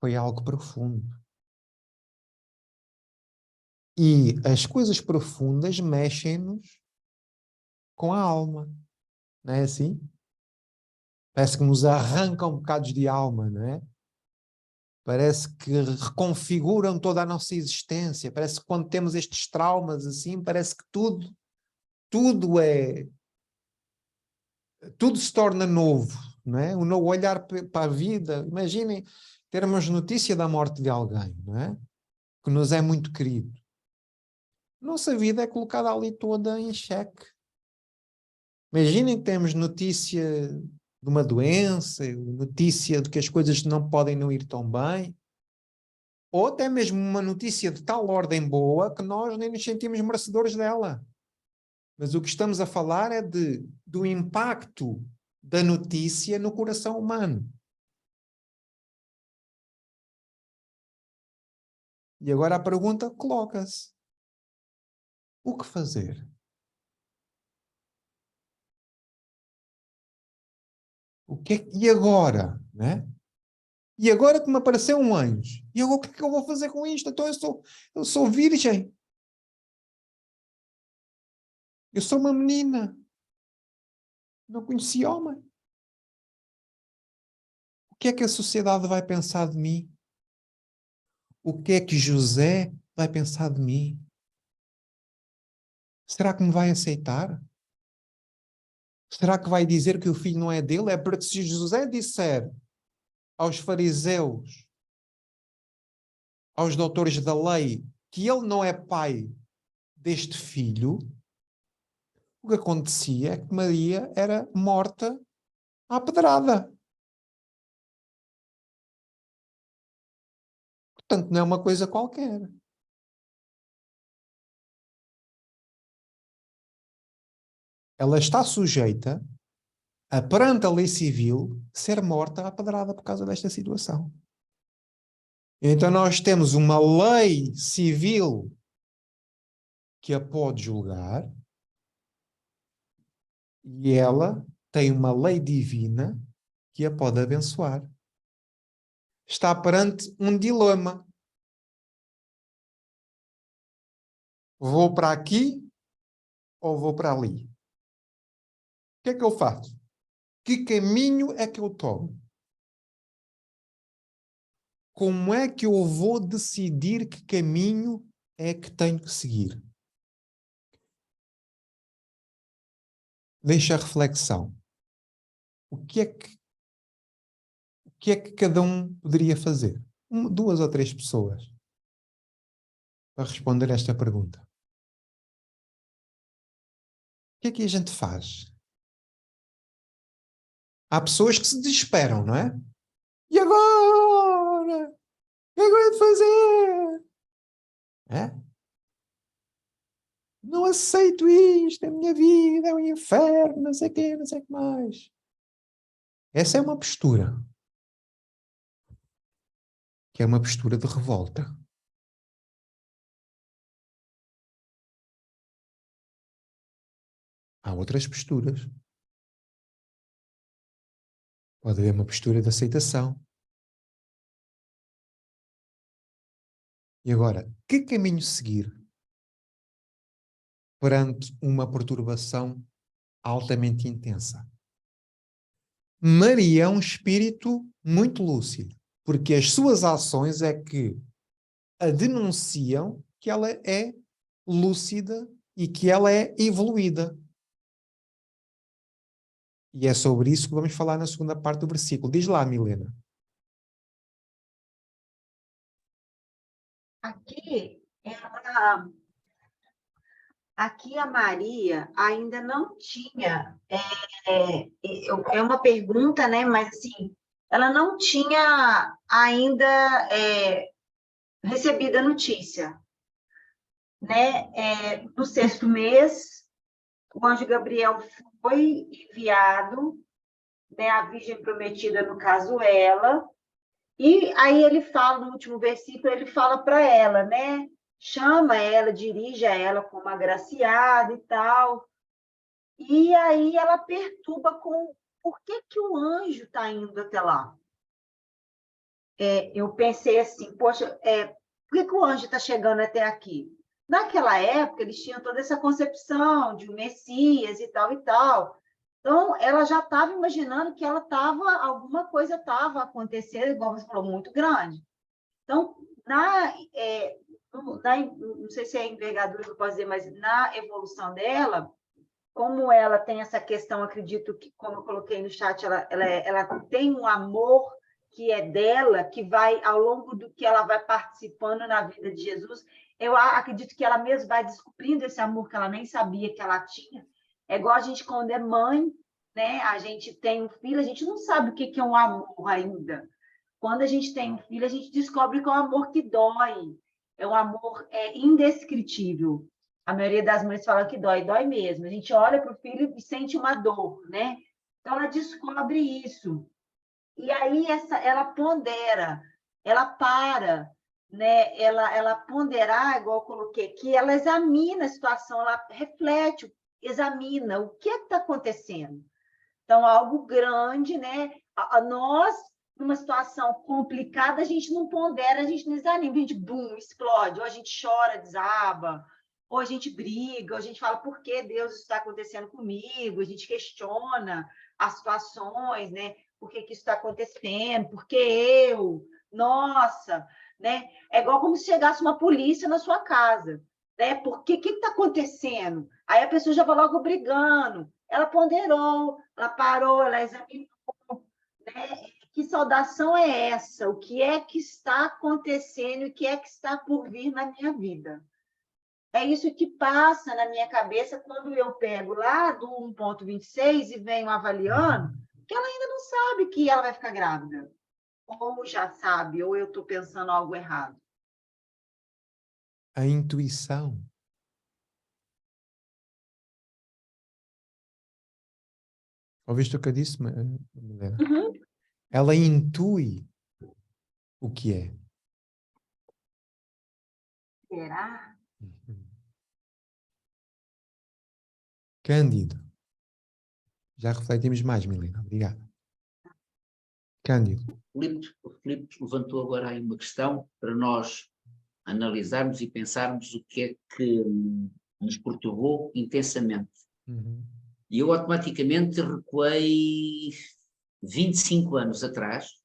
Foi algo profundo. E as coisas profundas mexem-nos com a alma. Não é assim? Parece que nos arrancam bocados de alma, não é? Parece que reconfiguram toda a nossa existência. Parece que quando temos estes traumas assim, parece que tudo se torna novo, não é? Um novo olhar para a vida. Imaginem termos notícia da morte de alguém, não é? Que nos é muito querido. Nossa vida é colocada ali toda em xeque. Imaginem que temos notícia de uma doença, notícia de que as coisas não podem não ir tão bem, ou até mesmo uma notícia de tal ordem boa que nós nem nos sentimos merecedores dela. Mas o que estamos a falar é do impacto da notícia no coração humano. E agora a pergunta coloca-se: o que fazer? E agora? Né? E agora que me apareceu um anjo? E agora o que é que eu vou fazer com isto? Então eu sou virgem. Eu sou uma menina. Não conheci homem. O que é que a sociedade vai pensar de mim? O que é que José vai pensar de mim? Será que me vai aceitar? Será que vai dizer que o filho não é dele? É porque se José disser aos fariseus, aos doutores da lei, que ele não é pai deste filho, o que acontecia é que Maria era morta à pedrada. Portanto, não é uma coisa qualquer. Ela está sujeita a, perante a lei civil, ser morta à pedrada por causa desta situação. Então nós temos uma lei civil que a pode julgar e ela tem uma lei divina que a pode abençoar. Está perante um dilema. Vou para aqui ou vou para ali? O que é que eu faço? Que caminho é que eu tomo? Como é que eu vou decidir que caminho é que tenho que seguir? Deixa a reflexão. O que é que cada um poderia fazer? Duas ou três pessoas para responder esta pergunta. que é que a gente faz? Há pessoas que se desesperam, não é? E agora? O que é que eu hei de fazer? É? Não aceito isto, a minha vida é um inferno, não sei o quê, não sei o que mais. Essa é uma postura. Que é uma postura de revolta. Há outras posturas. Pode haver uma postura de aceitação. E agora, que caminho seguir perante uma perturbação altamente intensa? Maria é um espírito muito lúcido, porque as suas ações é que a denunciam que ela é lúcida e que ela é evoluída. E é sobre isso que vamos falar na segunda parte do versículo. Diz lá, Milena. Aqui a Maria ainda não tinha, é uma pergunta, né? Mas assim, ela não tinha ainda recebido a notícia, né? No 6º mês, o anjo Gabriel foi enviado, né? A Virgem Prometida, no caso ela, e aí ele fala, no último versículo, ele fala para ela, né? Chama ela, dirige a ela como agraciada e tal. E aí ela perturba com por que o anjo está indo até lá? Eu pensei assim, poxa, por que o anjo está chegando até aqui? Naquela época, eles tinham toda essa concepção de um Messias e tal e tal. Então, ela já estava imaginando que alguma coisa estava acontecendo, igual você falou, muito grande. Então, não sei se é envergadura que eu posso dizer, mas na evolução dela, como ela tem essa questão, acredito que, como eu coloquei no chat, ela tem um amor que é dela, que vai, ao longo do que ela vai participando na vida de Jesus, eu acredito que ela mesma vai descobrindo esse amor que ela nem sabia que ela tinha. É igual a gente, quando é mãe, né? A gente tem um filho, a gente não sabe o que é um amor ainda. Quando a gente tem um filho, a gente descobre que é um amor que dói, é um amor indescritível. A maioria das mães fala que dói, dói mesmo. A gente olha para o filho e sente uma dor, né? Então, ela descobre isso. E aí, ela pondera, ela para, né? Ela ponderar, igual eu coloquei aqui, ela examina a situação, ela reflete, examina o que está acontecendo. Então, algo grande, né? Nós, numa situação complicada, a gente não pondera, a gente não desanima, a gente, explode, ou a gente chora, desaba, ou a gente briga, ou a gente fala, por que Deus está acontecendo comigo? A gente questiona as situações, né? Por que isso está acontecendo? Por que eu? Nossa, né? É igual como se chegasse uma polícia na sua casa, né? Por que está acontecendo? Aí a pessoa já vai logo brigando. Ela ponderou, ela parou, ela examinou, né? Que saudação é essa? O que é que está acontecendo e o que é que está por vir na minha vida? É isso que passa na minha cabeça quando eu pego lá do 1.26 e venho avaliando, que ela ainda não sabe que ela vai ficar grávida. Ou já sabe, ou eu estou pensando algo errado. A intuição. Ouviste o que eu disse, Milena? Uhum. Ela intui o que é. Será? Cândido. Já refletimos mais, Milena. Obrigado. Cândido. O Filipe levantou agora aí uma questão para nós analisarmos e pensarmos o que é que nos perturbou intensamente. E eu automaticamente recuei 25 anos atrás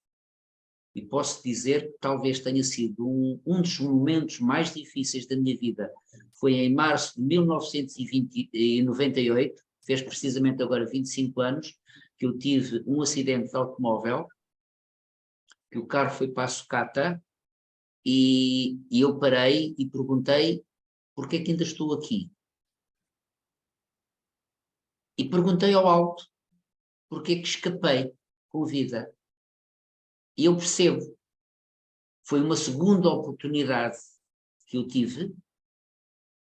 e posso dizer que talvez tenha sido um dos momentos mais difíceis da minha vida. Foi em março de 1998, fez precisamente agora 25 anos, que eu tive um acidente de automóvel, que o carro foi para a sucata e eu parei e perguntei porque é que ainda estou aqui. E perguntei ao alto porque é que escapei com vida. E eu percebo, foi uma segunda oportunidade que eu tive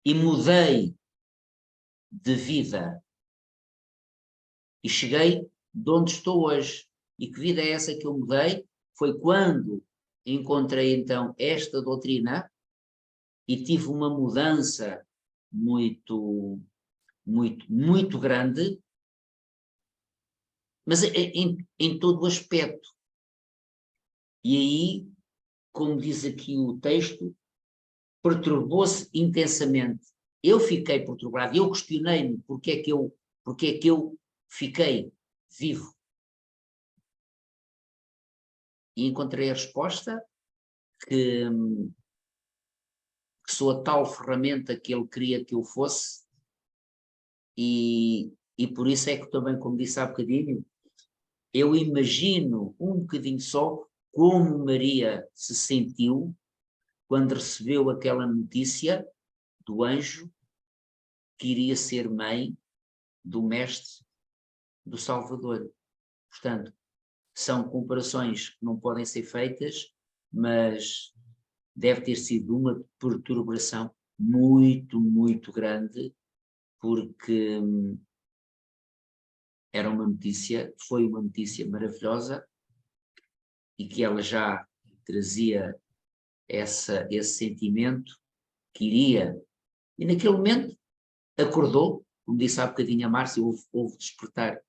e mudei de vida. E cheguei de onde estou hoje. E que vida é essa que eu mudei? Foi quando encontrei então esta doutrina e tive uma mudança muito, muito grande, mas em todo o aspecto. E aí, como diz aqui o texto, perturbou-se intensamente. Eu fiquei perturbado, eu questionei-me porque é que eu fiquei vivo. E encontrei a resposta que sou a tal ferramenta que ele queria que eu fosse, e por isso é que também, como disse há bocadinho, eu imagino um bocadinho só como Maria se sentiu quando recebeu aquela notícia do anjo que iria ser mãe do Mestre, do Salvador. Portanto, são comparações que não podem ser feitas, mas deve ter sido uma perturbação muito, muito grande, porque era uma notícia, foi uma notícia maravilhosa e que ela já trazia esse sentimento que iria, e naquele momento acordou, como disse há bocadinho a Márcia, houve despertar.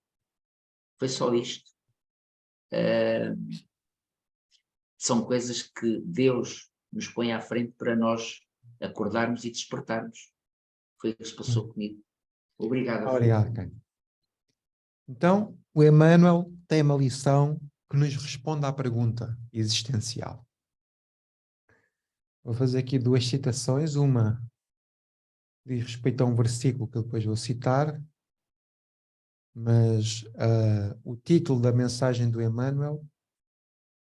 Foi só isto. São coisas que Deus nos põe à frente para nós acordarmos e despertarmos. Foi o que se passou comigo. Obrigado. Obrigado, Caio. Então, o Emmanuel tem uma lição que nos responde à pergunta existencial. Vou fazer aqui duas citações. Uma diz respeito a um versículo que eu depois vou citar, mas o título da mensagem do Emmanuel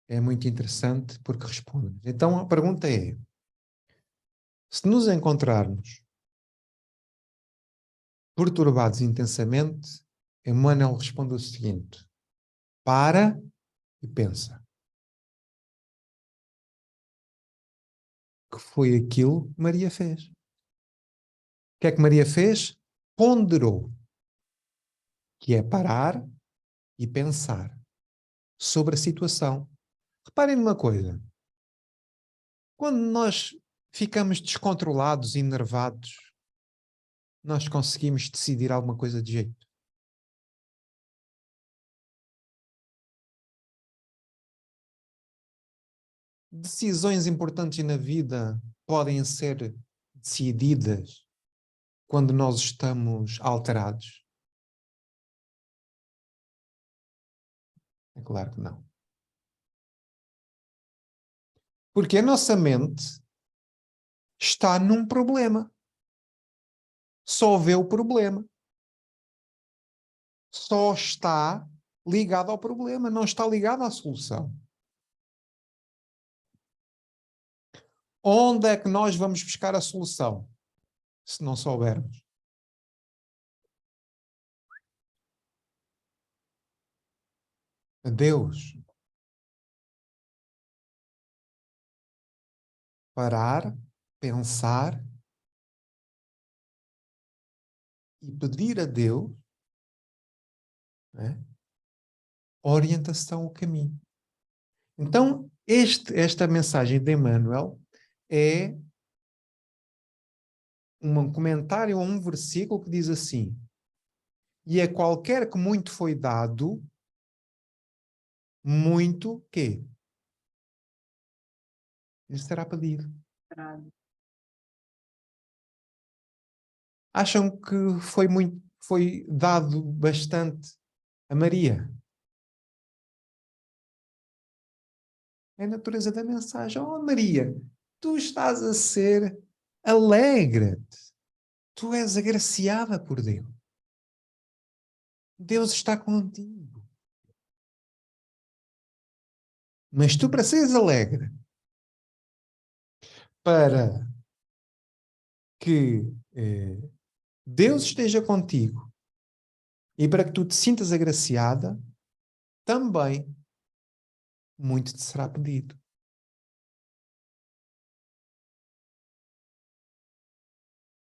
é muito interessante porque responde. Então, a pergunta é: se nos encontrarmos perturbados intensamente, Emmanuel responde o seguinte: para e pensa. Que foi aquilo que Maria fez. O que é que Maria fez? Ponderou. Que é parar e pensar sobre a situação. Reparem numa coisa. Quando nós ficamos descontrolados e enervados, nós conseguimos decidir alguma coisa de jeito. Decisões importantes na vida podem ser decididas quando nós estamos alterados? É claro que não. Porque a nossa mente está num problema. Só vê o problema. Só está ligado ao problema, não está ligado à solução. Onde é que nós vamos buscar a solução, se não soubermos? A Deus. Parar, pensar e pedir a Deus, né, orientação ao caminho. Então, esta mensagem de Emmanuel é um comentário a um versículo que diz assim: e a qualquer que muito foi dado, muito quê? Lhe será pedido. Acham que foi dado bastante a Maria? É a natureza da mensagem. Oh, Maria, tu estás a ser alegre-te. Tu és agraciada por Deus. Deus está contigo. Mas tu, para seres alegre, para que Deus esteja contigo E para que tu te sintas agraciada, também muito te será pedido.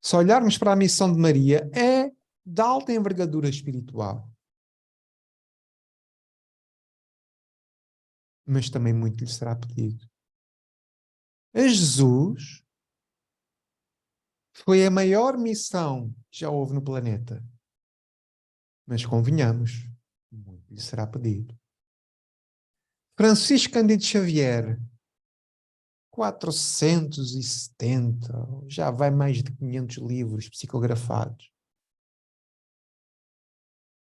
Se olharmos para a missão de Maria, é de alta envergadura espiritual. Mas também muito lhe será pedido. A Jesus foi a maior missão que já houve no planeta. Mas convenhamos, muito lhe será pedido. Francisco Cândido Xavier, 470, já vai mais de 500 livros psicografados.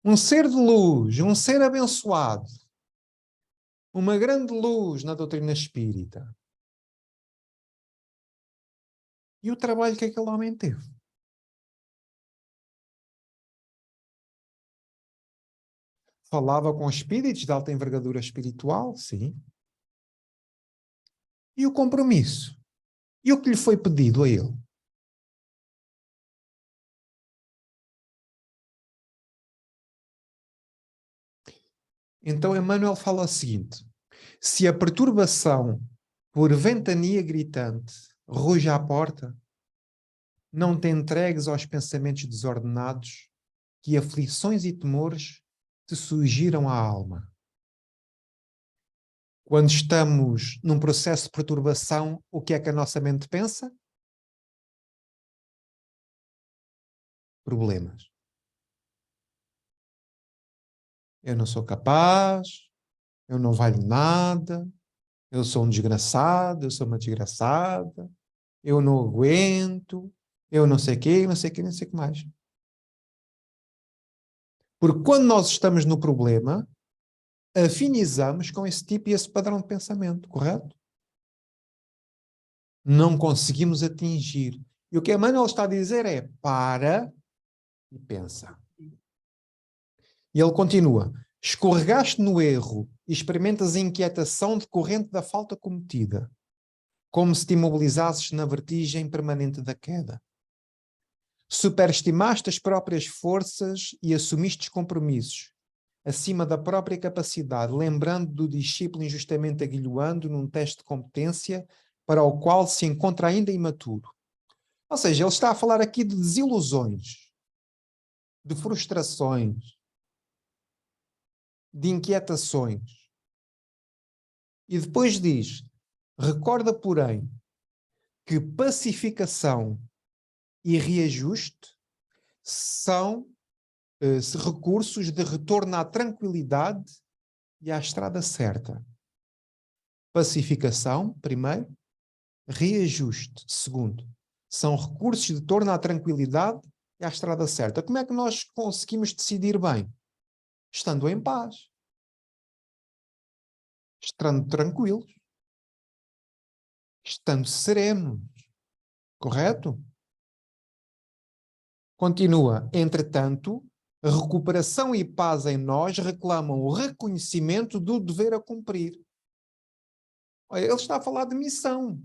Um ser de luz, um ser abençoado, uma grande luz na doutrina espírita. E o trabalho que aquele homem teve? Falava com espíritos de alta envergadura espiritual, sim. E o compromisso? E o que lhe foi pedido a ele? Então Emmanuel fala o seguinte: se a perturbação por ventania gritante ruge à porta, não te entregues aos pensamentos desordenados que aflições e temores te surgiram à alma. Quando estamos num processo de perturbação, o que é que a nossa mente pensa? Problemas. Eu não sou capaz, eu não valho nada, eu sou um desgraçado, eu sou uma desgraçada, eu não aguento, eu não sei o quê, não sei o quê, não sei o que mais. Porque quando nós estamos no problema, afinizamos com esse tipo e esse padrão de pensamento, correto? Não conseguimos atingir. E o que Emmanuel está a dizer é: para e pensa. E ele continua: escorregaste no erro e experimentas a inquietação decorrente da falta cometida, como se te imobilizasses na vertigem permanente da queda. Superestimaste as próprias forças e assumiste compromissos, acima da própria capacidade, lembrando do discípulo injustamente aguilhoando num teste de competência para o qual se encontra ainda imaturo. Ou seja, ele está a falar aqui de desilusões, de frustrações, de inquietações. E depois diz: recorda, porém, que pacificação e reajuste são recursos de retorno à tranquilidade e à estrada certa. Pacificação, primeiro. Reajuste, segundo. São recursos de retorno à tranquilidade e à estrada certa. Como é que nós conseguimos decidir bem? Estando em paz. Estando tranquilos. Estando serenos. Correto? Continua. Entretanto, a recuperação e paz em nós reclamam o reconhecimento do dever a cumprir. Olha, ele está a falar de missão.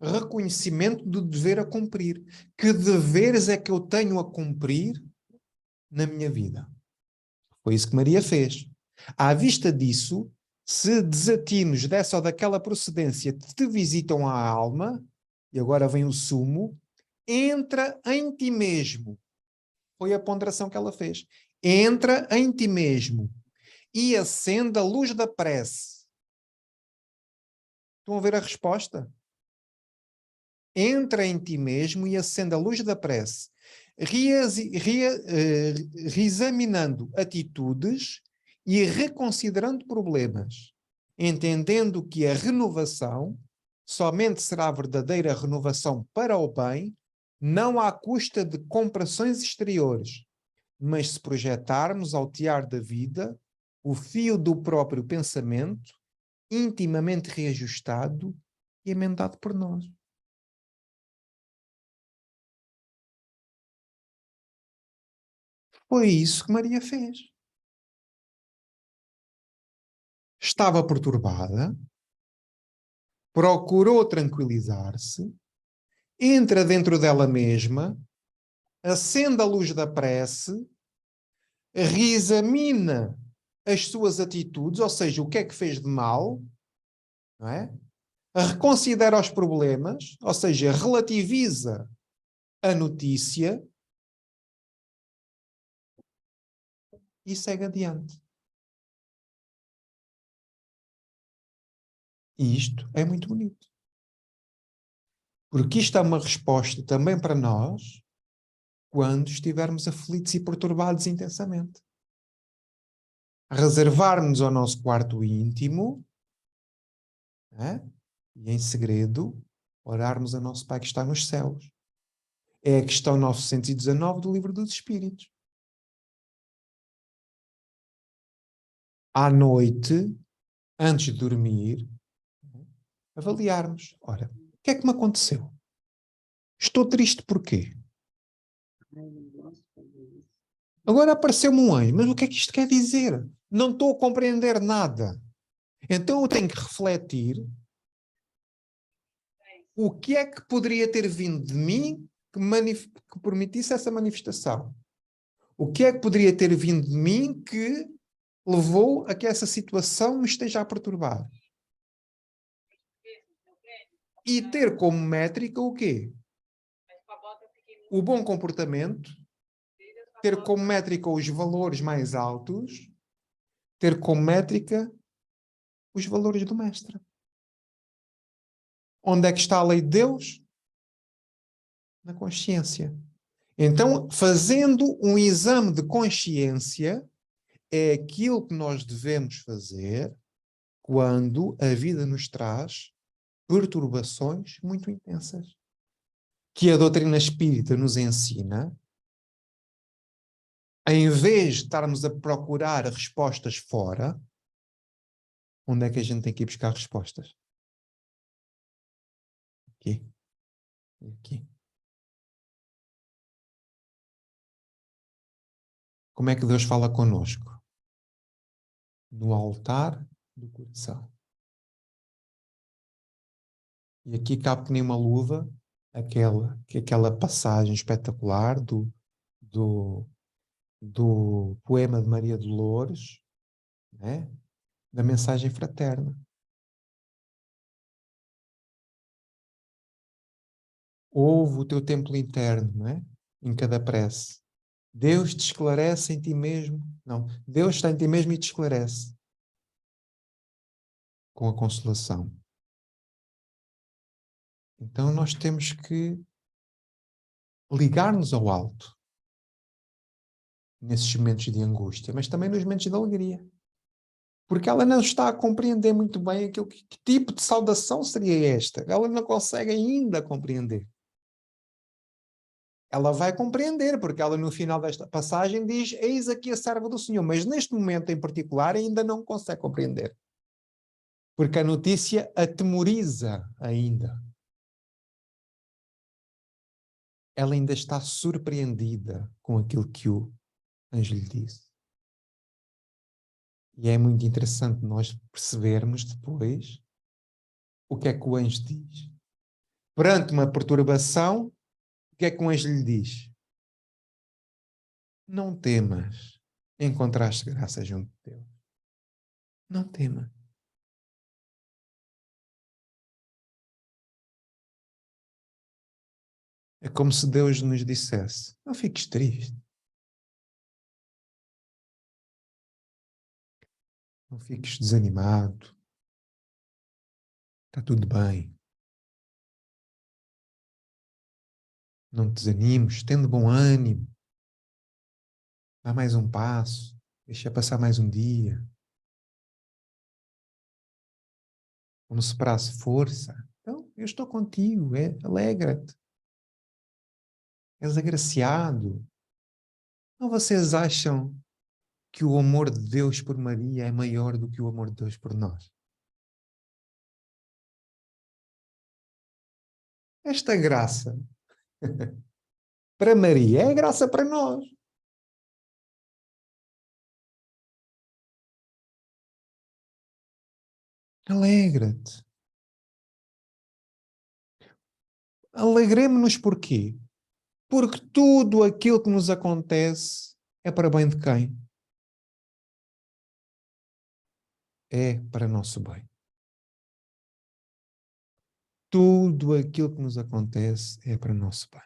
Reconhecimento do dever a cumprir. Que deveres é que eu tenho a cumprir na minha vida? Foi isso que Maria fez. À vista disso, se desatinos dessa ou daquela procedência te visitam a alma, e agora vem o sumo, entra em ti mesmo. Foi a ponderação que ela fez. Entra em ti mesmo e acenda a luz da prece. Estão a ver a resposta? Entra em ti mesmo e acenda a luz da prece. Reexaminando atitudes e reconsiderando problemas, entendendo que a renovação somente será verdadeira renovação para o bem, não à custa de comparações exteriores, mas se projetarmos ao tear da vida o fio do próprio pensamento, intimamente reajustado e emendado por nós. Foi isso que Maria fez. Estava perturbada, procurou tranquilizar-se, entra dentro dela mesma, acende a luz da prece reexamina as suas atitudes, ou seja, o que é que fez de mal, não é? Reconsidera os problemas, ou seja, relativiza a notícia e segue adiante. E isto é muito bonito. Porque isto é uma resposta também para nós quando estivermos aflitos e perturbados intensamente. Reservarmos ao nosso quarto íntimo, né? E em segredo orarmos a nosso Pai que está nos céus. É a questão 919 do Livro dos Espíritos. À noite, antes de dormir, avaliarmos. Ora, o que é que me aconteceu? Estou triste porquê? Agora apareceu-me um anjo, mas o que é que isto quer dizer? Não estou a compreender nada. Então eu tenho que refletir o que é que poderia ter vindo de mim que permitisse essa manifestação. O que é que poderia ter vindo de mim que levou a que essa situação me esteja a perturbar? E ter como métrica o quê? O bom comportamento, ter como métrica os valores mais altos, ter como métrica os valores do mestre. Onde é que está a lei de Deus? Na consciência. Então, fazendo um exame de consciência, é aquilo que nós devemos fazer quando a vida nos traz perturbações muito intensas. Que a doutrina espírita nos ensina, em vez de estarmos a procurar respostas fora, onde é que a gente tem que ir buscar respostas? Aqui. Aqui. Como é que Deus fala conosco? No altar do coração. E aqui cabe que nem uma luva aquela passagem espetacular do poema de Maria Dolores, né? Da mensagem fraterna. Ouve o teu templo interno, não é? Em cada prece. Deus te esclarece em ti mesmo. Não, Deus está em ti mesmo e te esclarece. Com a consolação. Então nós temos que ligar-nos ao alto. Nesses momentos de angústia, mas também nos momentos de alegria. Porque ela não está a compreender muito bem que tipo de saudação seria esta. Ela não consegue ainda compreender. Ela vai compreender, porque ela no final desta passagem diz, eis aqui a serva do Senhor, mas neste momento em particular ainda não consegue compreender. Porque a notícia atemoriza ainda. Ela ainda está surpreendida com aquilo que o anjo lhe disse. E é muito interessante nós percebermos depois o que é que o anjo diz. Perante uma perturbação, o que é que o anjo lhe diz? Não temas, encontraste graça junto de Deus. Não temas. É como se Deus nos dissesse, não fiques triste. Não fiques desanimado. Está tudo bem. Não te desanimes, tendo bom ânimo. Dá mais um passo. Deixa passar mais um dia. Como se parasse força. Então, eu estou contigo. Alegra-te. És agraciado. Ou vocês acham que o amor de Deus por Maria é maior do que o amor de Deus por nós? Esta graça para Maria é graça para nós. Alegra-te. Alegremos-nos porquê? Porque tudo aquilo que nos acontece é para bem de quem? é para nosso bem. Tudo aquilo que nos acontece é para nosso bem.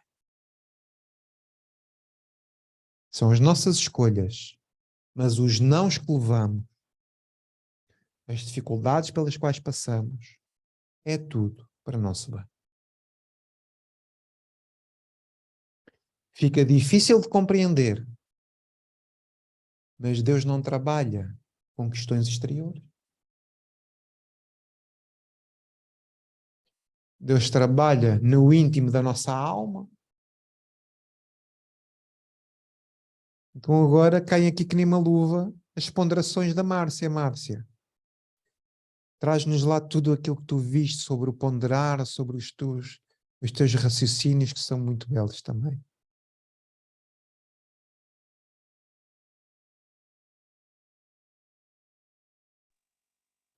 São as nossas escolhas, mas os nãos que levamos, as dificuldades pelas quais passamos, é tudo para nosso bem. Fica difícil de compreender, mas Deus não trabalha com questões exteriores. Deus trabalha no íntimo da nossa alma. Então agora caem aqui que nem uma luva as ponderações da Márcia. Márcia, traz-nos lá tudo aquilo que tu viste sobre o ponderar, sobre os teus raciocínios, que são muito belos também.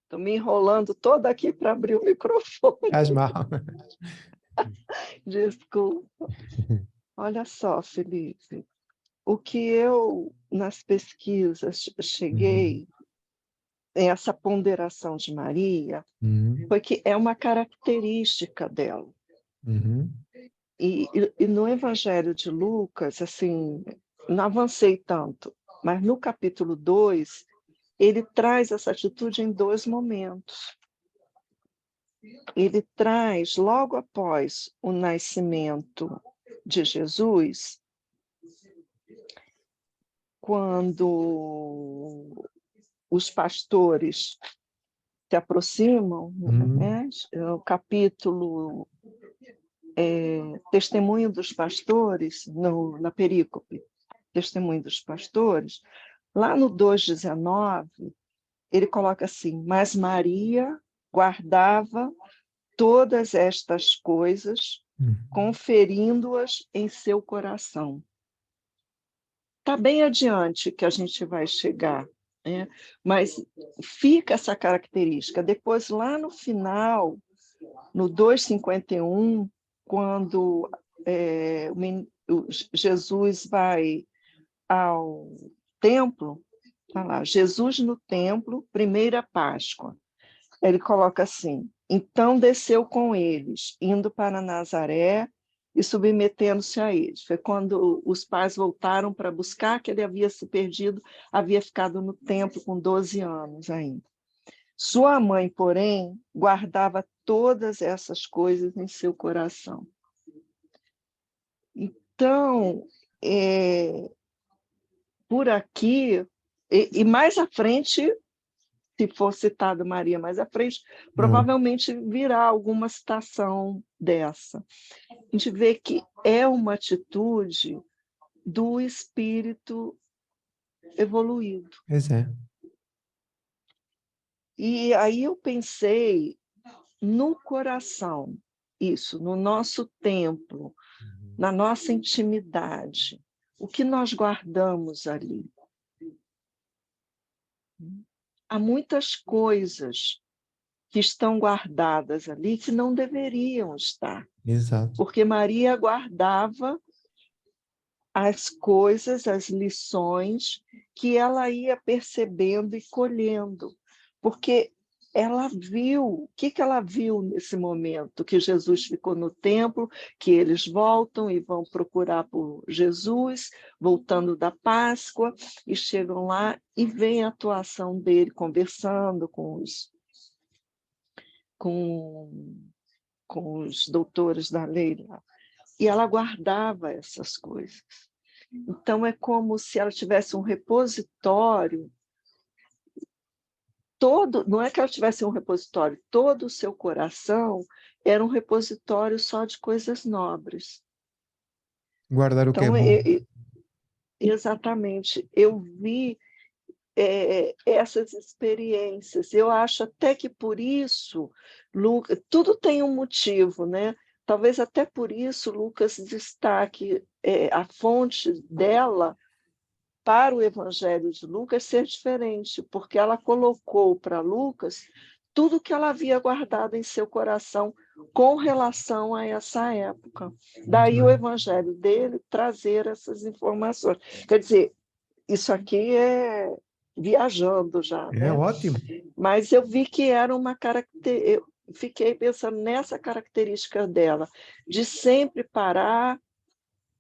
Estou me enrolando toda aqui para abrir o microfone. Faz mal. Desculpa. Olha só, Felipe, o que eu, nas pesquisas, cheguei, essa ponderação de Maria, foi que é uma característica dela. E no Evangelho de Lucas, assim, não avancei tanto, mas no capítulo 2, ele traz essa atitude em 2 momentos. Ele traz, logo após o nascimento de Jesus, quando os pastores se aproximam, né? O capítulo Testemunho dos Pastores, na perícope, Testemunho dos Pastores, lá no 2,19, ele coloca assim: mas Maria guardava todas estas coisas, conferindo-as em seu coração. Está bem adiante que a gente vai chegar, né? Mas fica essa característica. Depois, lá no final, no 2,51, quando Jesus vai ao templo, tá lá, Jesus no templo, primeira Páscoa. Ele coloca assim: então desceu com eles, indo para Nazaré e submetendo-se a eles. Foi quando os pais voltaram para buscar, que ele havia se perdido, havia ficado no templo com 12 anos ainda. Sua mãe, porém, guardava todas essas coisas em seu coração. Então, por aqui, e mais à frente, se for citado Maria mais à frente, provavelmente virá alguma citação dessa. A gente vê que é uma atitude do espírito evoluído. Pois é. E aí eu pensei no coração, isso, no nosso templo, na nossa intimidade, o que nós guardamos ali. Há muitas coisas que estão guardadas ali que não deveriam estar. Exato. Porque Maria guardava as coisas, as lições que ela ia percebendo e colhendo. Porque ela viu, o que ela viu nesse momento? Que Jesus ficou no templo, que eles voltam e vão procurar por Jesus, voltando da Páscoa, e chegam lá e veem a atuação dele conversando com os doutores da lei lá. E ela guardava essas coisas. Então, é como se ela tivesse um repositório todo, não é que ela tivesse um repositório, todo o seu coração era um repositório só de coisas nobres. Guardar o que é Então, bom. exatamente, eu vi essas experiências. Eu acho até que por isso, tudo tem um motivo, né? Talvez até por isso Lucas destaque a fonte dela para o Evangelho de Lucas ser diferente, porque ela colocou para Lucas tudo que ela havia guardado em seu coração com relação a essa época. Daí o Evangelho dele trazer essas informações. Quer dizer, isso aqui viajando já, É né? ótimo. Mas eu vi que era uma característica, eu fiquei pensando nessa característica dela, de sempre parar,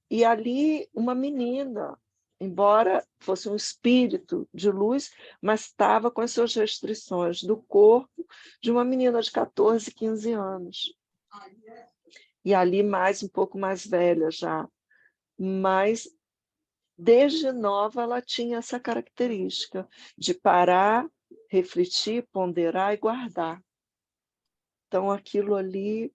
e ali uma menina, embora fosse um espírito de luz, mas estava com as suas restrições do corpo de uma menina de 14, 15 anos. E ali um pouco mais velha já. Mas desde nova ela tinha essa característica de parar, refletir, ponderar e guardar. Então aquilo ali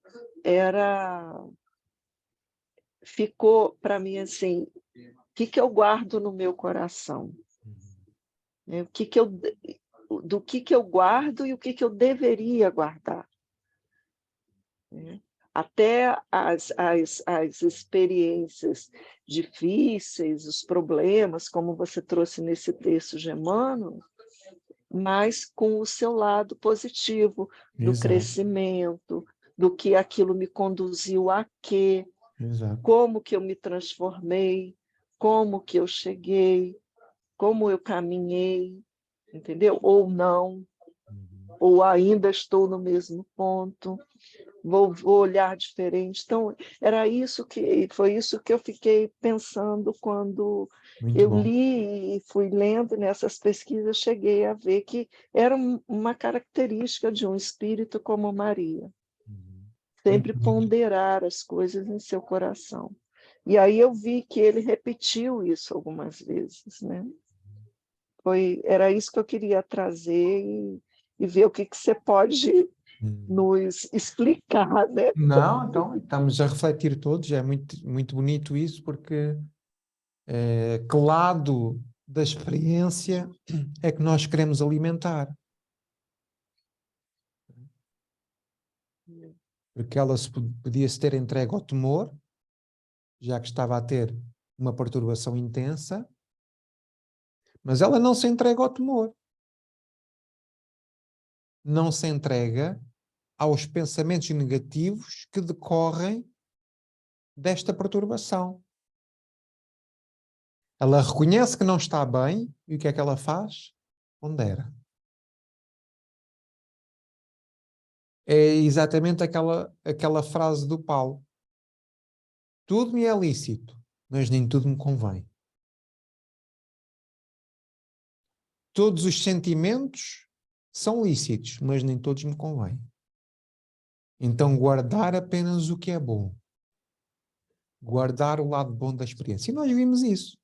ficou para mim assim, o que eu guardo no meu coração? O que do que eu guardo e o que eu deveria guardar? Até as experiências difíceis, os problemas, como você trouxe nesse texto de Emmanuel, mas com o seu lado positivo, do Exato. crescimento, do que aquilo me conduziu a quê, Exato. como que eu me transformei, como que eu cheguei, como eu caminhei, entendeu? Ou não, ou ainda estou no mesmo ponto. Vou olhar diferente. Então, foi isso que eu fiquei pensando quando Muito eu bom. li e fui lendo nessas pesquisas, cheguei a ver que era uma característica de um espírito como Maria, sempre Muito bom. ponderar as coisas em seu coração. E aí eu vi que ele repetiu isso algumas vezes, né? Era isso que eu queria trazer e ver o que você pode nos explicar, né? Não, então estamos a refletir todos, é muito, muito bonito isso, porque que lado da experiência é que nós queremos alimentar? Porque ela podia-se ter entregue ao temor, já que estava a ter uma perturbação intensa, mas ela não se entrega ao temor. Não se entrega aos pensamentos negativos que decorrem desta perturbação. Ela reconhece que não está bem e o que é que ela faz? Pondera. É exatamente aquela frase do Paulo. Tudo me é lícito, mas nem tudo me convém. Todos os sentimentos são lícitos, mas nem todos me convêm. Então guardar apenas o que é bom. Guardar o lado bom da experiência. E nós vimos isso.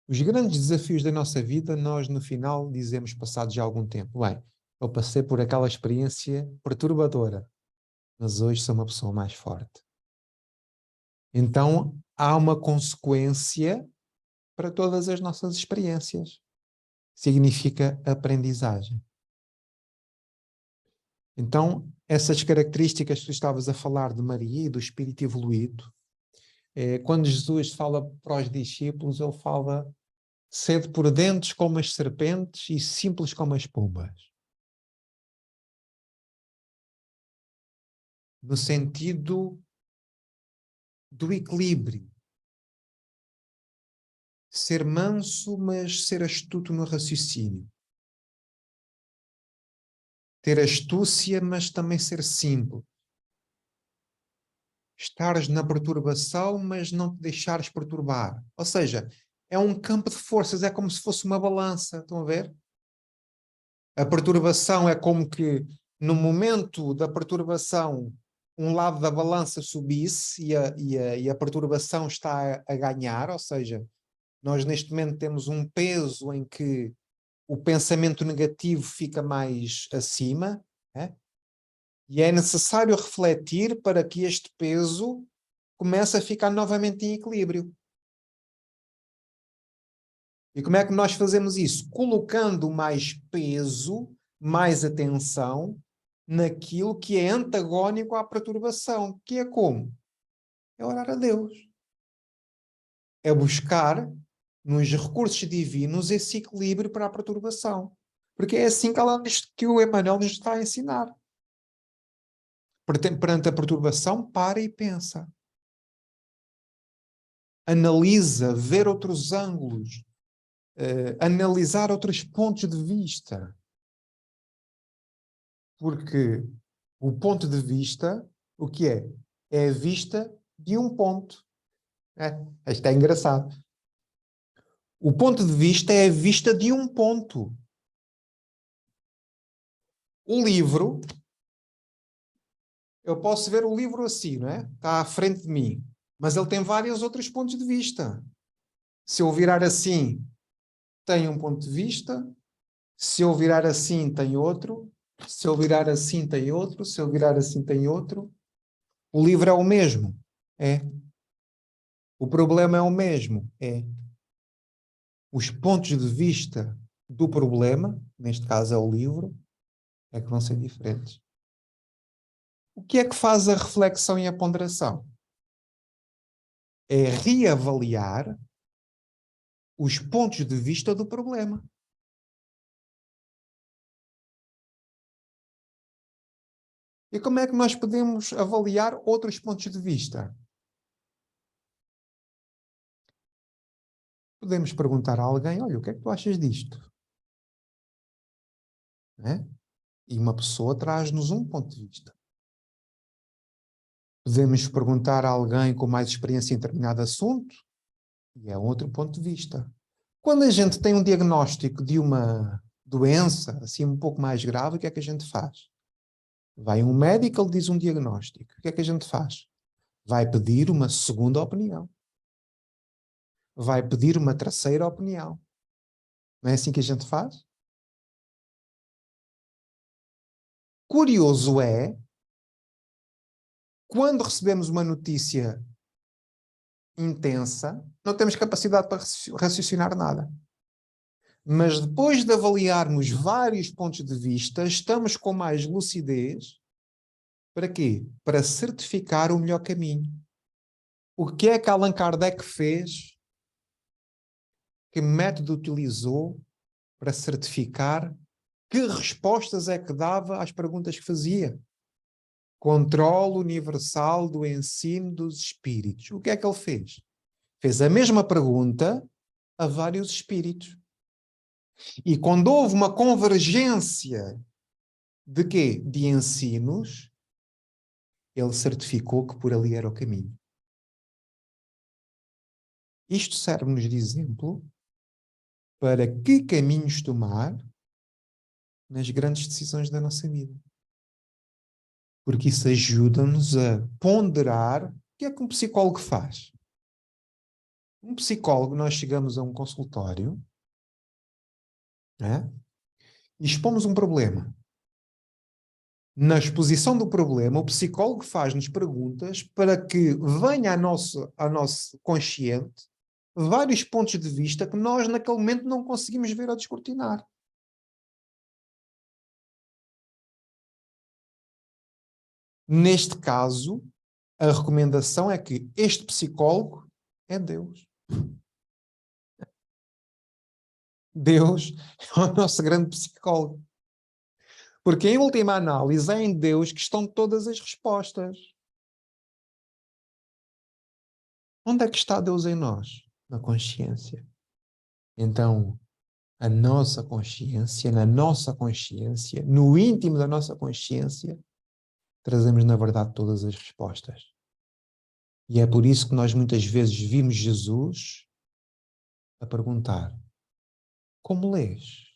Os grandes desafios da nossa vida, nós no final dizemos, passado já algum tempo, bem, eu passei por aquela experiência perturbadora, mas hoje sou uma pessoa mais forte. Então há uma consequência para todas as nossas experiências. Significa aprendizagem. Então, essas características que tu estavas a falar de Maria e do espírito evoluído, quando Jesus fala para os discípulos, ele fala sede prudentes como as serpentes e simples como as pombas. No sentido do equilíbrio. Ser manso, mas ser astuto no raciocínio. Ter astúcia, mas também ser simples. Estares na perturbação, mas não te deixares perturbar. Ou seja, é um campo de forças, é como se fosse uma balança, estão a ver? A perturbação é como que no momento da perturbação um lado da balança subisse e a perturbação está a ganhar, ou seja, nós neste momento temos um peso em que o pensamento negativo fica mais acima, né? E é necessário refletir para que este peso comece a ficar novamente em equilíbrio. E como é que nós fazemos isso? Colocando mais peso, mais atenção naquilo que é antagónico à perturbação, que é como? É orar a Deus. É buscar nos recursos divinos esse equilíbrio para a perturbação. Porque é assim que o Emmanuel nos está a ensinar. Perante a perturbação, para e pensa. Analisa, ver outros ângulos. analisar outros pontos de vista. Porque o ponto de vista, o que é? É a vista de um ponto. Isto é engraçado. O ponto de vista é a vista de um ponto. O livro, eu posso ver o livro assim, não é? Está à frente de mim. Mas ele tem vários outros pontos de vista. Se eu virar assim, tem um ponto de vista. Se eu virar assim, tem outro. Se eu virar assim, tem outro. Se eu virar assim, tem outro. O livro é o mesmo? É. O problema é o mesmo? É. Os pontos de vista do problema, neste caso é o livro, é que vão ser diferentes. O que é que faz a reflexão e a ponderação? É reavaliar os pontos de vista do problema. E como é que nós podemos avaliar outros pontos de vista? Podemos perguntar a alguém, olha, o que é que tu achas disto? Né? E uma pessoa traz-nos um ponto de vista. Podemos perguntar a alguém com mais experiência em determinado assunto, e é outro ponto de vista. Quando a gente tem um diagnóstico de uma doença, assim um pouco mais grave, o que é que a gente faz? Vai um médico, ele diz um diagnóstico. O que é que a gente faz? Vai pedir uma segunda opinião. Vai pedir uma terceira opinião. Não é assim que a gente faz? Curioso é, quando recebemos uma notícia intensa, não temos capacidade para raciocinar nada. Mas depois de avaliarmos vários pontos de vista, estamos com mais lucidez. Para quê? Para certificar o melhor caminho. O que é que Allan Kardec fez? Que método utilizou para certificar? Que respostas é que dava às perguntas que fazia? Controle universal do ensino dos espíritos. O que é que ele fez? Fez a mesma pergunta a vários espíritos. E quando houve uma convergência de quê? De ensinos, ele certificou que por ali era o caminho. Isto serve-nos de exemplo para que caminhos tomar nas grandes decisões da nossa vida. Porque isso ajuda-nos a ponderar o que é que um psicólogo faz. Um psicólogo, nós chegamos a um consultório, né? E expomos um problema. Na exposição do problema, o psicólogo faz-nos perguntas para que venha ao nosso consciente vários pontos de vista que nós naquele momento não conseguimos ver ou descortinar. Neste caso, a recomendação é que este psicólogo é Deus. Deus é o nosso grande psicólogo. Porque, em última análise, é em Deus que estão todas as respostas. Onde é que está Deus em nós? Na consciência. Então, a nossa consciência, na nossa consciência, no íntimo da nossa consciência, trazemos, na verdade, todas as respostas. E é por isso que nós muitas vezes vimos Jesus a perguntar: como lês?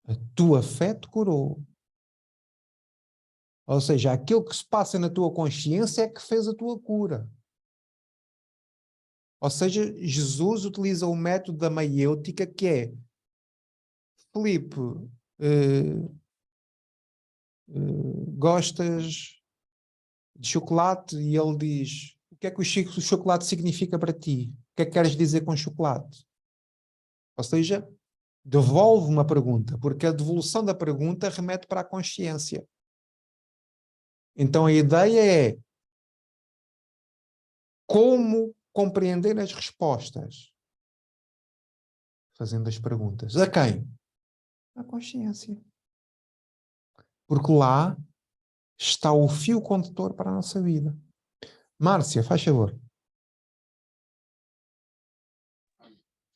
A tua fé te curou. Ou seja, aquilo que se passa na tua consciência é que fez a tua cura. Ou seja, Jesus utiliza o método da maiêutica, que é: Filipe, gostas de chocolate? E ele diz: o que é que o chocolate significa para ti? O que é que queres dizer com chocolate? Ou seja, devolve uma pergunta, porque a devolução da pergunta remete para a consciência. Então a ideia é como compreender as respostas, fazendo as perguntas. A quem? À consciência. Porque lá está o fio condutor para a nossa vida. Márcia, faz favor.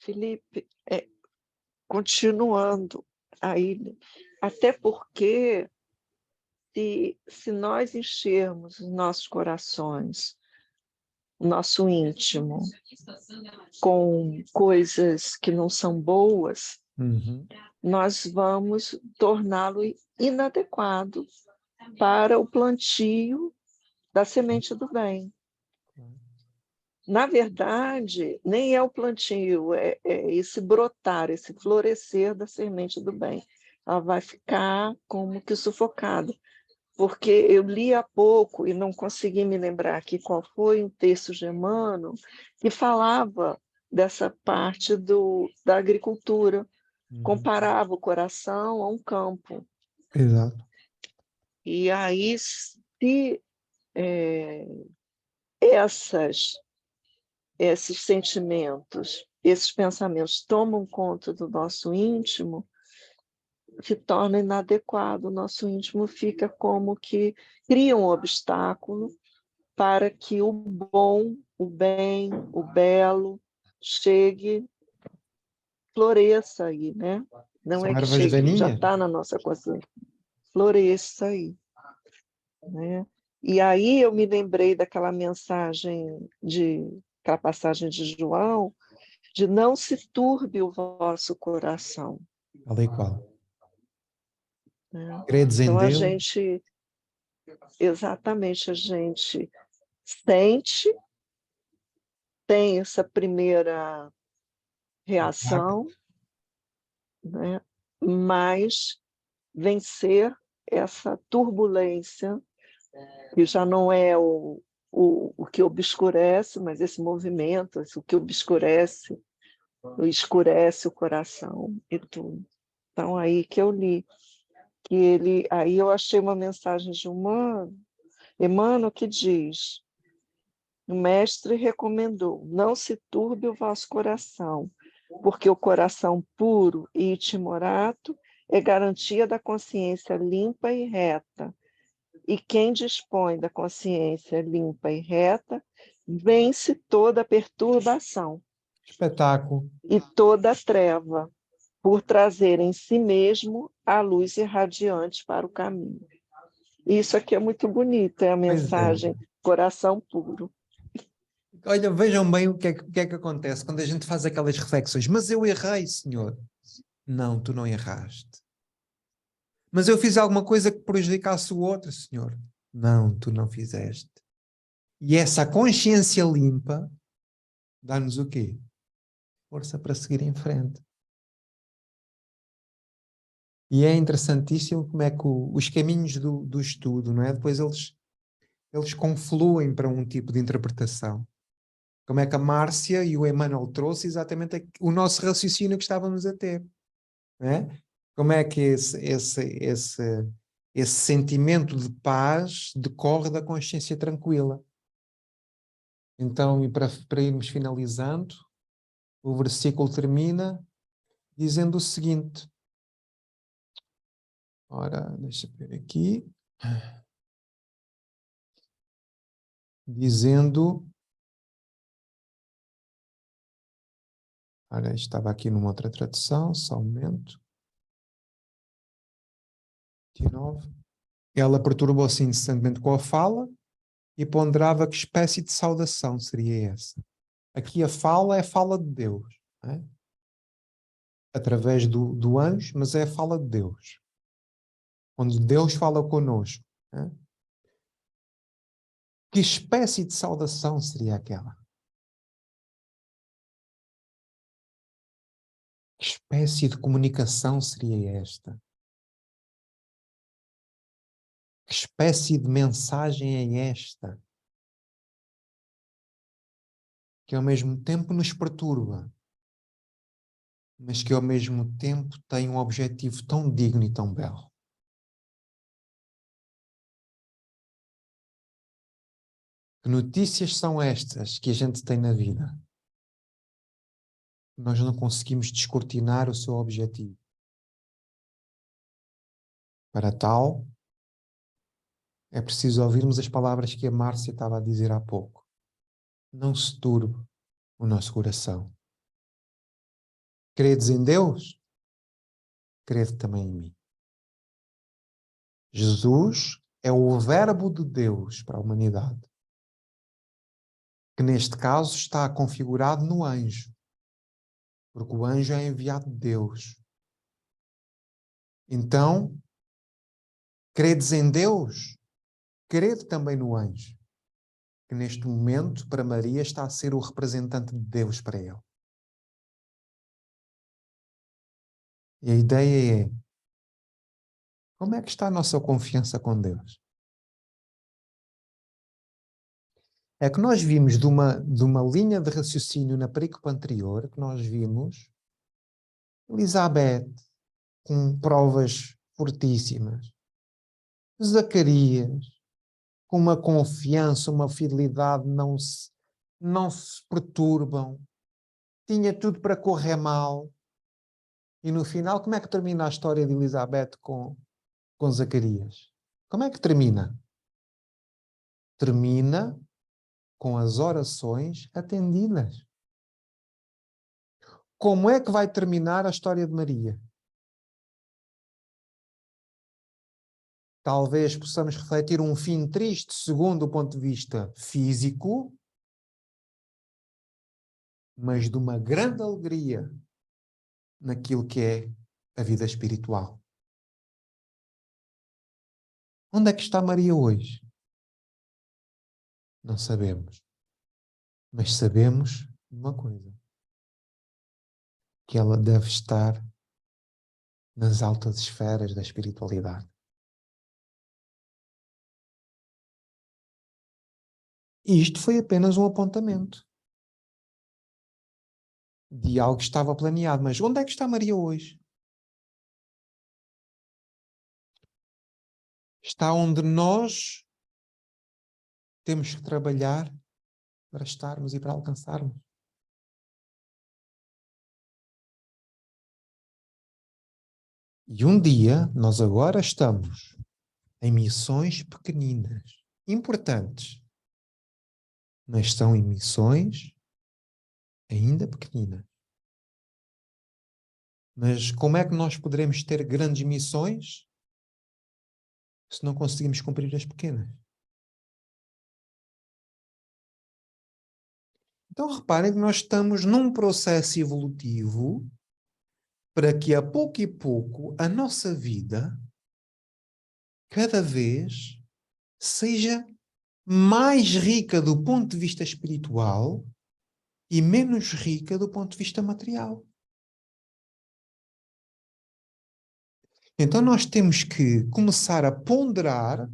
Felipe, continuando aí, né? Até porque se nós enchermos os nossos corações, o nosso íntimo, com coisas que não são boas, nós vamos torná-lo inadequado para o plantio da semente do bem. Na verdade, nem é o plantio, é esse brotar, esse florescer da semente do bem. Ela vai ficar como que sufocada. Porque eu li há pouco e não consegui me lembrar aqui qual foi um texto de Emmanuel que falava dessa parte da agricultura, comparava o coração a um campo. Exato. E aí, se esses sentimentos, esses pensamentos tomam conta do nosso íntimo, se torna inadequado, o nosso íntimo fica como que cria um obstáculo para que o bom, o bem, o belo chegue, floresça aí, né? Não São é que ervas chegue, ele já daninhas. está na nossa consciência. Floresça aí, né? E aí eu me lembrei daquela mensagem aquela passagem de João, de não se turbe o vosso coração. Tal e qual. Né? Credes em Então a Deus. gente, exatamente, a gente sente, tem essa primeira reação, né? Mas vencer essa turbulência, que já não é o que obscurece, mas esse movimento, o que escurece o coração e tudo. Então, aí que eu li, aí eu achei uma mensagem de Emmanuel que diz, o mestre recomendou, não se turbe o vosso coração, porque o coração puro e timorato é garantia da consciência limpa e reta. E quem dispõe da consciência limpa e reta, vence toda perturbação Espetáculo. e toda treva, por trazer em si mesmo a luz irradiante para o caminho. Isso aqui é muito bonito, é a mensagem coração puro. Olha, vejam bem o que é que acontece quando a gente faz aquelas reflexões. Mas eu errei, senhor. Não, tu não erraste. Mas eu fiz alguma coisa que prejudicasse o outro, senhor. Não, tu não fizeste. E essa consciência limpa dá-nos o quê? Força para seguir em frente. E é interessantíssimo como é que os caminhos do estudo, não é? Depois eles confluem para um tipo de interpretação. Como é que a Márcia e o Emmanuel trouxe exatamente o nosso raciocínio que estávamos a ter. Não é? Como é que esse sentimento de paz decorre da consciência tranquila. Então, e para irmos finalizando, o versículo termina dizendo o seguinte. Ora, deixa eu ver aqui. Dizendo... Ora, estava aqui numa outra tradução, só um momento. 29. Ela perturbou-se incessantemente com a fala e ponderava que espécie de saudação seria essa. Aqui a fala é a fala de Deus, não é? Através do anjo, mas é a fala de Deus. Quando Deus fala connosco. Não é? Que espécie de saudação seria aquela? Que espécie de comunicação seria esta? Que espécie de mensagem é esta? Que ao mesmo tempo nos perturba, mas que ao mesmo tempo tem um objetivo tão digno e tão belo. Que notícias são estas que a gente tem na vida? Nós não conseguimos descortinar o seu objetivo. Para tal, é preciso ouvirmos as palavras que a Márcia estava a dizer há pouco. Não se turbe o nosso coração. Credes em Deus? Crede também em mim. Jesus é o verbo de Deus para a humanidade, que neste caso está configurado no anjo, porque o anjo é enviado de Deus. Então, credes em Deus? Crede também no anjo, que neste momento, para Maria, está a ser o representante de Deus para ele. E a ideia é, como é que está a nossa confiança com Deus? É que nós vimos de uma linha de raciocínio na perícope anterior, que nós vimos Elizabeth com provas fortíssimas, Zacarias com uma confiança, uma fidelidade, não se perturbam, tinha tudo para correr mal. E no final, como é que termina a história de Elizabeth com Zacarias? Como é que termina? Termina com as orações atendidas. Como é que vai terminar a história de Maria? Talvez possamos refletir um fim triste segundo o ponto de vista físico, mas de uma grande alegria naquilo que é a vida espiritual. Onde é que está Maria hoje? Não sabemos. Mas sabemos uma coisa, que ela deve estar nas altas esferas da espiritualidade. E isto foi apenas um apontamento de algo que estava planeado. Mas onde é que está Maria hoje? Está onde nós temos que trabalhar para estarmos e para alcançarmos. E um dia, nós agora estamos em missões pequeninas, importantes, mas são em missões ainda pequeninas. Mas como é que nós poderemos ter grandes missões se não conseguimos cumprir as pequenas? Então reparem que nós estamos num processo evolutivo para que a pouco e pouco a nossa vida cada vez seja mais rica do ponto de vista espiritual e menos rica do ponto de vista material. Então nós temos que começar a ponderar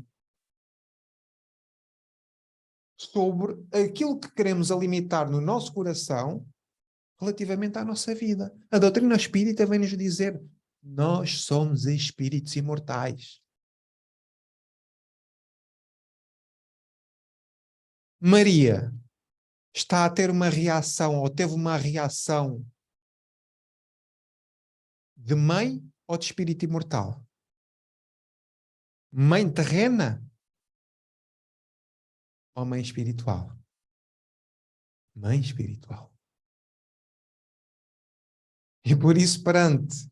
sobre aquilo que queremos alimentar no nosso coração relativamente à nossa vida. A doutrina espírita vem nos dizer: nós somos espíritos imortais. Maria está a ter uma reação, ou teve uma reação de mãe ou de espírito imortal? Mãe terrena ou mãe espiritual? Mãe espiritual. E por isso, perante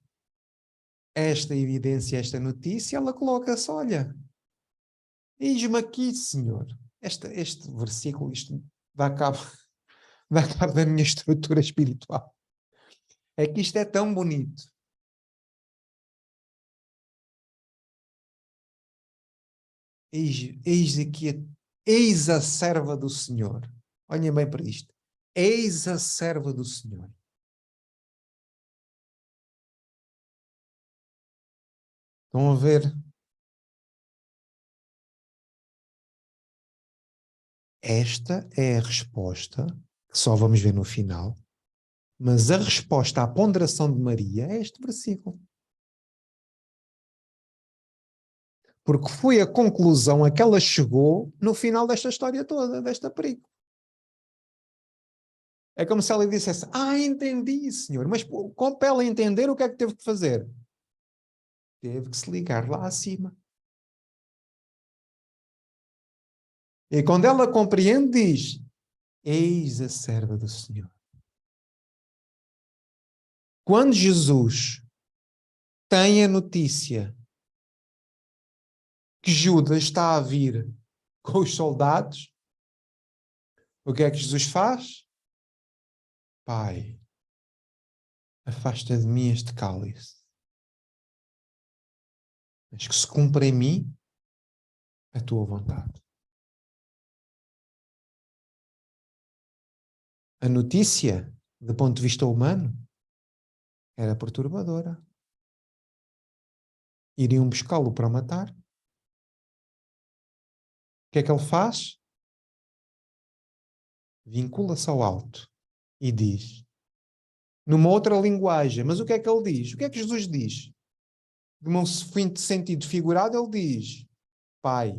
esta evidência, esta notícia, ela coloca-se: olha, eis-me aqui, Senhor. Este versículo, isto dá cabo da minha estrutura espiritual. É que isto é tão bonito. Eis aqui, eis a serva do Senhor. Olhem bem para isto. Eis a serva do Senhor. Estão a ver? Esta é a resposta, que só vamos ver no final, mas a resposta à ponderação de Maria é este versículo. Porque foi a conclusão a que ela chegou no final desta história toda, desta perigo. É como se ela dissesse: entendi, Senhor. Mas como para ela entender, o que é que teve que fazer? Teve que se ligar lá acima. E quando ela compreende, diz: eis a serva do Senhor. quando Jesus tem a notícia que Judas está a vir com os soldados, o que é que Jesus faz? Pai, afasta de mim este cálice, mas que se cumpra em mim a tua vontade. A notícia, do ponto de vista humano, era perturbadora. Iriam buscá-lo para matar. O que é que ele faz? Vincula-se ao alto e diz, numa outra linguagem, mas o que é que ele diz? O que é que Jesus diz? De um sentido figurado, ele diz, Pai,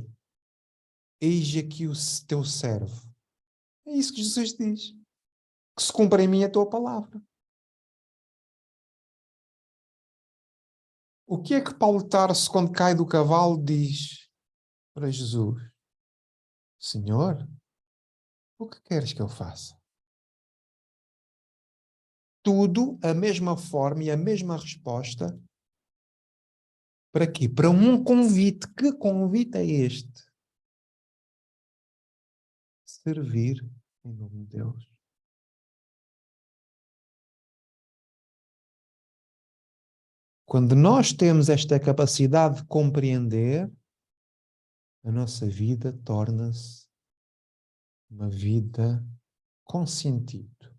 eis aqui o teu servo. É isso que Jesus diz. Que se cumpra em mim a tua palavra. O que é que Paulo de Tarso, quando cai do cavalo, diz para Jesus? Senhor, o que queres que eu faça? Tudo a mesma forma e a mesma resposta. Para quê? Para um convite. Que convite é este? Servir em nome de Deus. Quando nós temos esta capacidade de compreender, a nossa vida torna-se uma vida com sentido,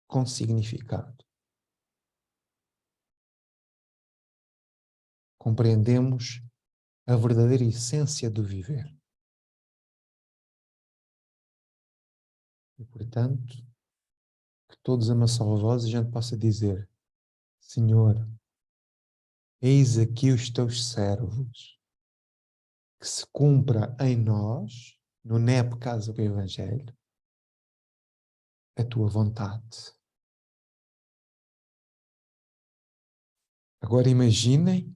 com significado. Compreendemos a verdadeira essência do viver. E, portanto, que todos a uma só voz a gente possa dizer, Senhor, eis aqui os teus servos, que se cumpra em nós, no NEP Casa do Evangelho, a tua vontade. Agora imaginem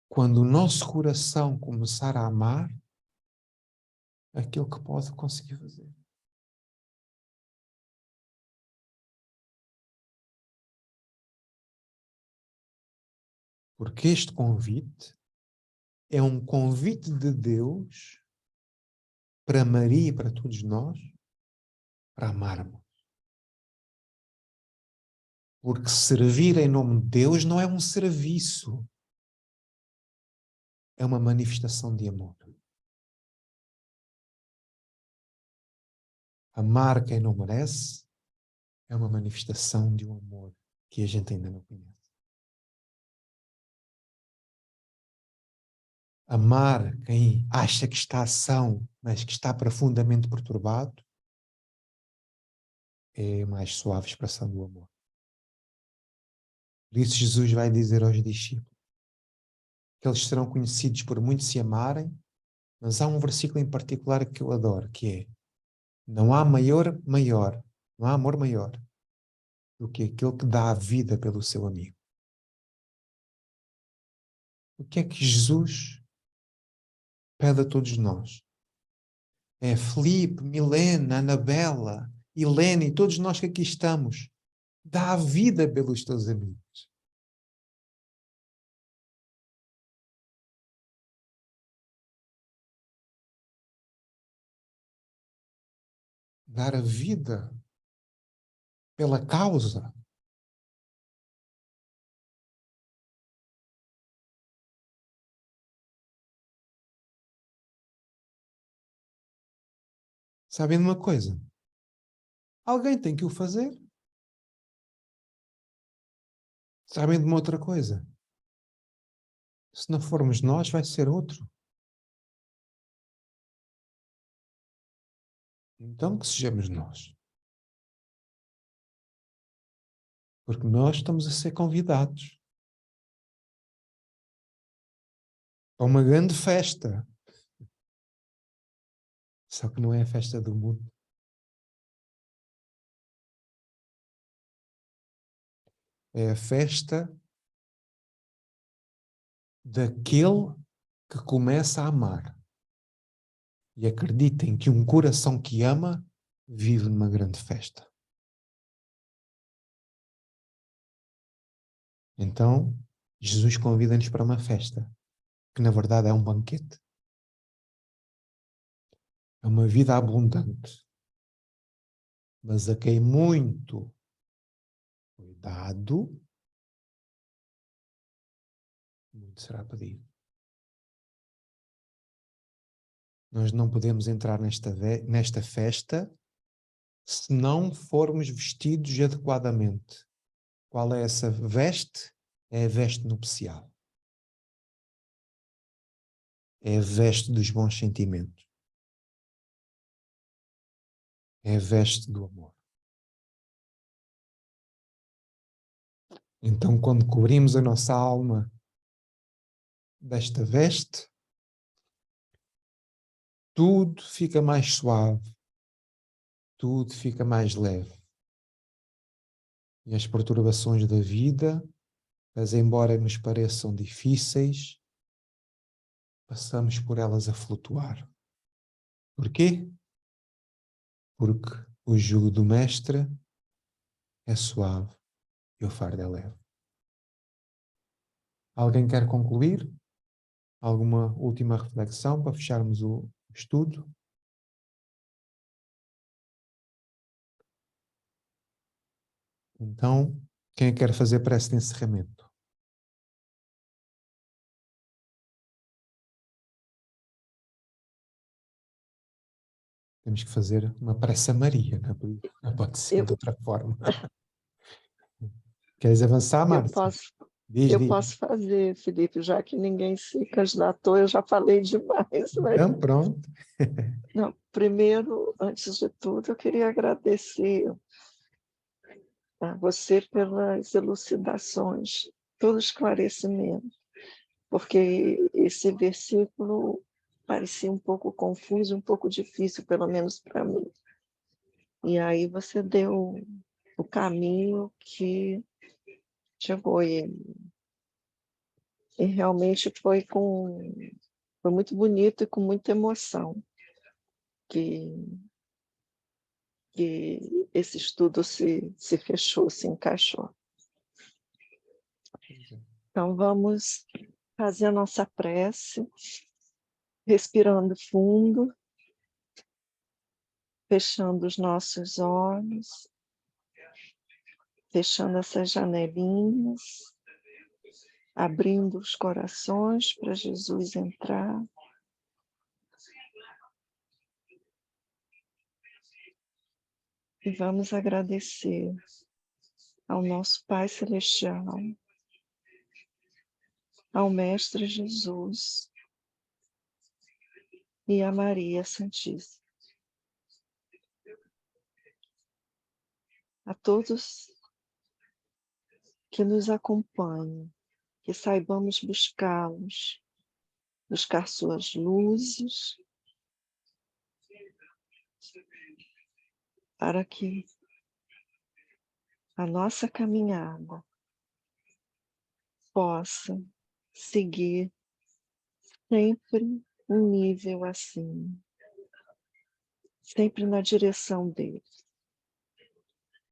quando o nosso coração começar a amar aquilo que pode conseguir fazer. Porque este convite é um convite de Deus para Maria e para todos nós, para amarmos. Porque servir em nome de Deus não é um serviço, é uma manifestação de amor. Amar quem não merece é uma manifestação de um amor que a gente ainda não conhece. Amar quem acha que está são, mas que está profundamente perturbado, é a mais suave expressão do amor. Por isso Jesus vai dizer aos discípulos que eles serão conhecidos por muito se amarem, mas há um versículo em particular que eu adoro, que é não há amor maior do que aquele que dá a vida pelo seu amigo. O que é que Jesus pede a todos nós? É Filipe, Milena, Anabela, Helene e todos nós que aqui estamos. Dá a vida pelos teus amigos. Dar a vida pela causa. Sabem de uma coisa? Alguém tem que o fazer. Sabem de uma outra coisa? Se não formos nós, vai ser outro. Então que sejamos nós. Porque nós estamos a ser convidados a uma grande festa. Só que não é a festa do mundo. É a festa daquele que começa a amar. E acreditem que um coração que ama vive numa grande festa. Então, Jesus convida-nos para uma festa, que na verdade é um banquete. É uma vida abundante, mas a quem muito foi dado, muito será pedido. Nós não podemos entrar nesta festa se não formos vestidos adequadamente. Qual é essa veste? É a veste nupcial. É a veste dos bons sentimentos. É a veste do amor. Então, quando cobrimos a nossa alma desta veste, tudo fica mais suave, tudo fica mais leve. E as perturbações da vida, mas embora nos pareçam difíceis, passamos por elas a flutuar. Porquê? Porque o jugo do mestre é suave e o fardo é leve. Alguém quer concluir? Alguma última reflexão para fecharmos o estudo? Então, quem quer fazer prece de encerramento? Temos que fazer uma prece a Maria, não pode ser de outra forma. Queres avançar, Márcia? Eu posso fazer, Felipe, já que ninguém se candidatou, eu já falei demais. Mas... Então, pronto. Não, primeiro, antes de tudo, eu queria agradecer a você pelas elucidações, todo esclarecimento, porque esse versículo parecia um pouco confuso, um pouco difícil, pelo menos para mim. E aí você deu o caminho que chegou e realmente foi muito bonito e com muita emoção que esse estudo se fechou, se encaixou. Então, vamos fazer a nossa prece, respirando fundo, fechando os nossos olhos, fechando essas janelinhas, abrindo os corações para Jesus entrar. E vamos agradecer ao nosso Pai Celestial, ao Mestre Jesus e a Maria Santíssima. A todos que nos acompanham, que saibamos buscá-los, buscar suas luzes, para que a nossa caminhada possa seguir sempre um nível assim, sempre na direção deles.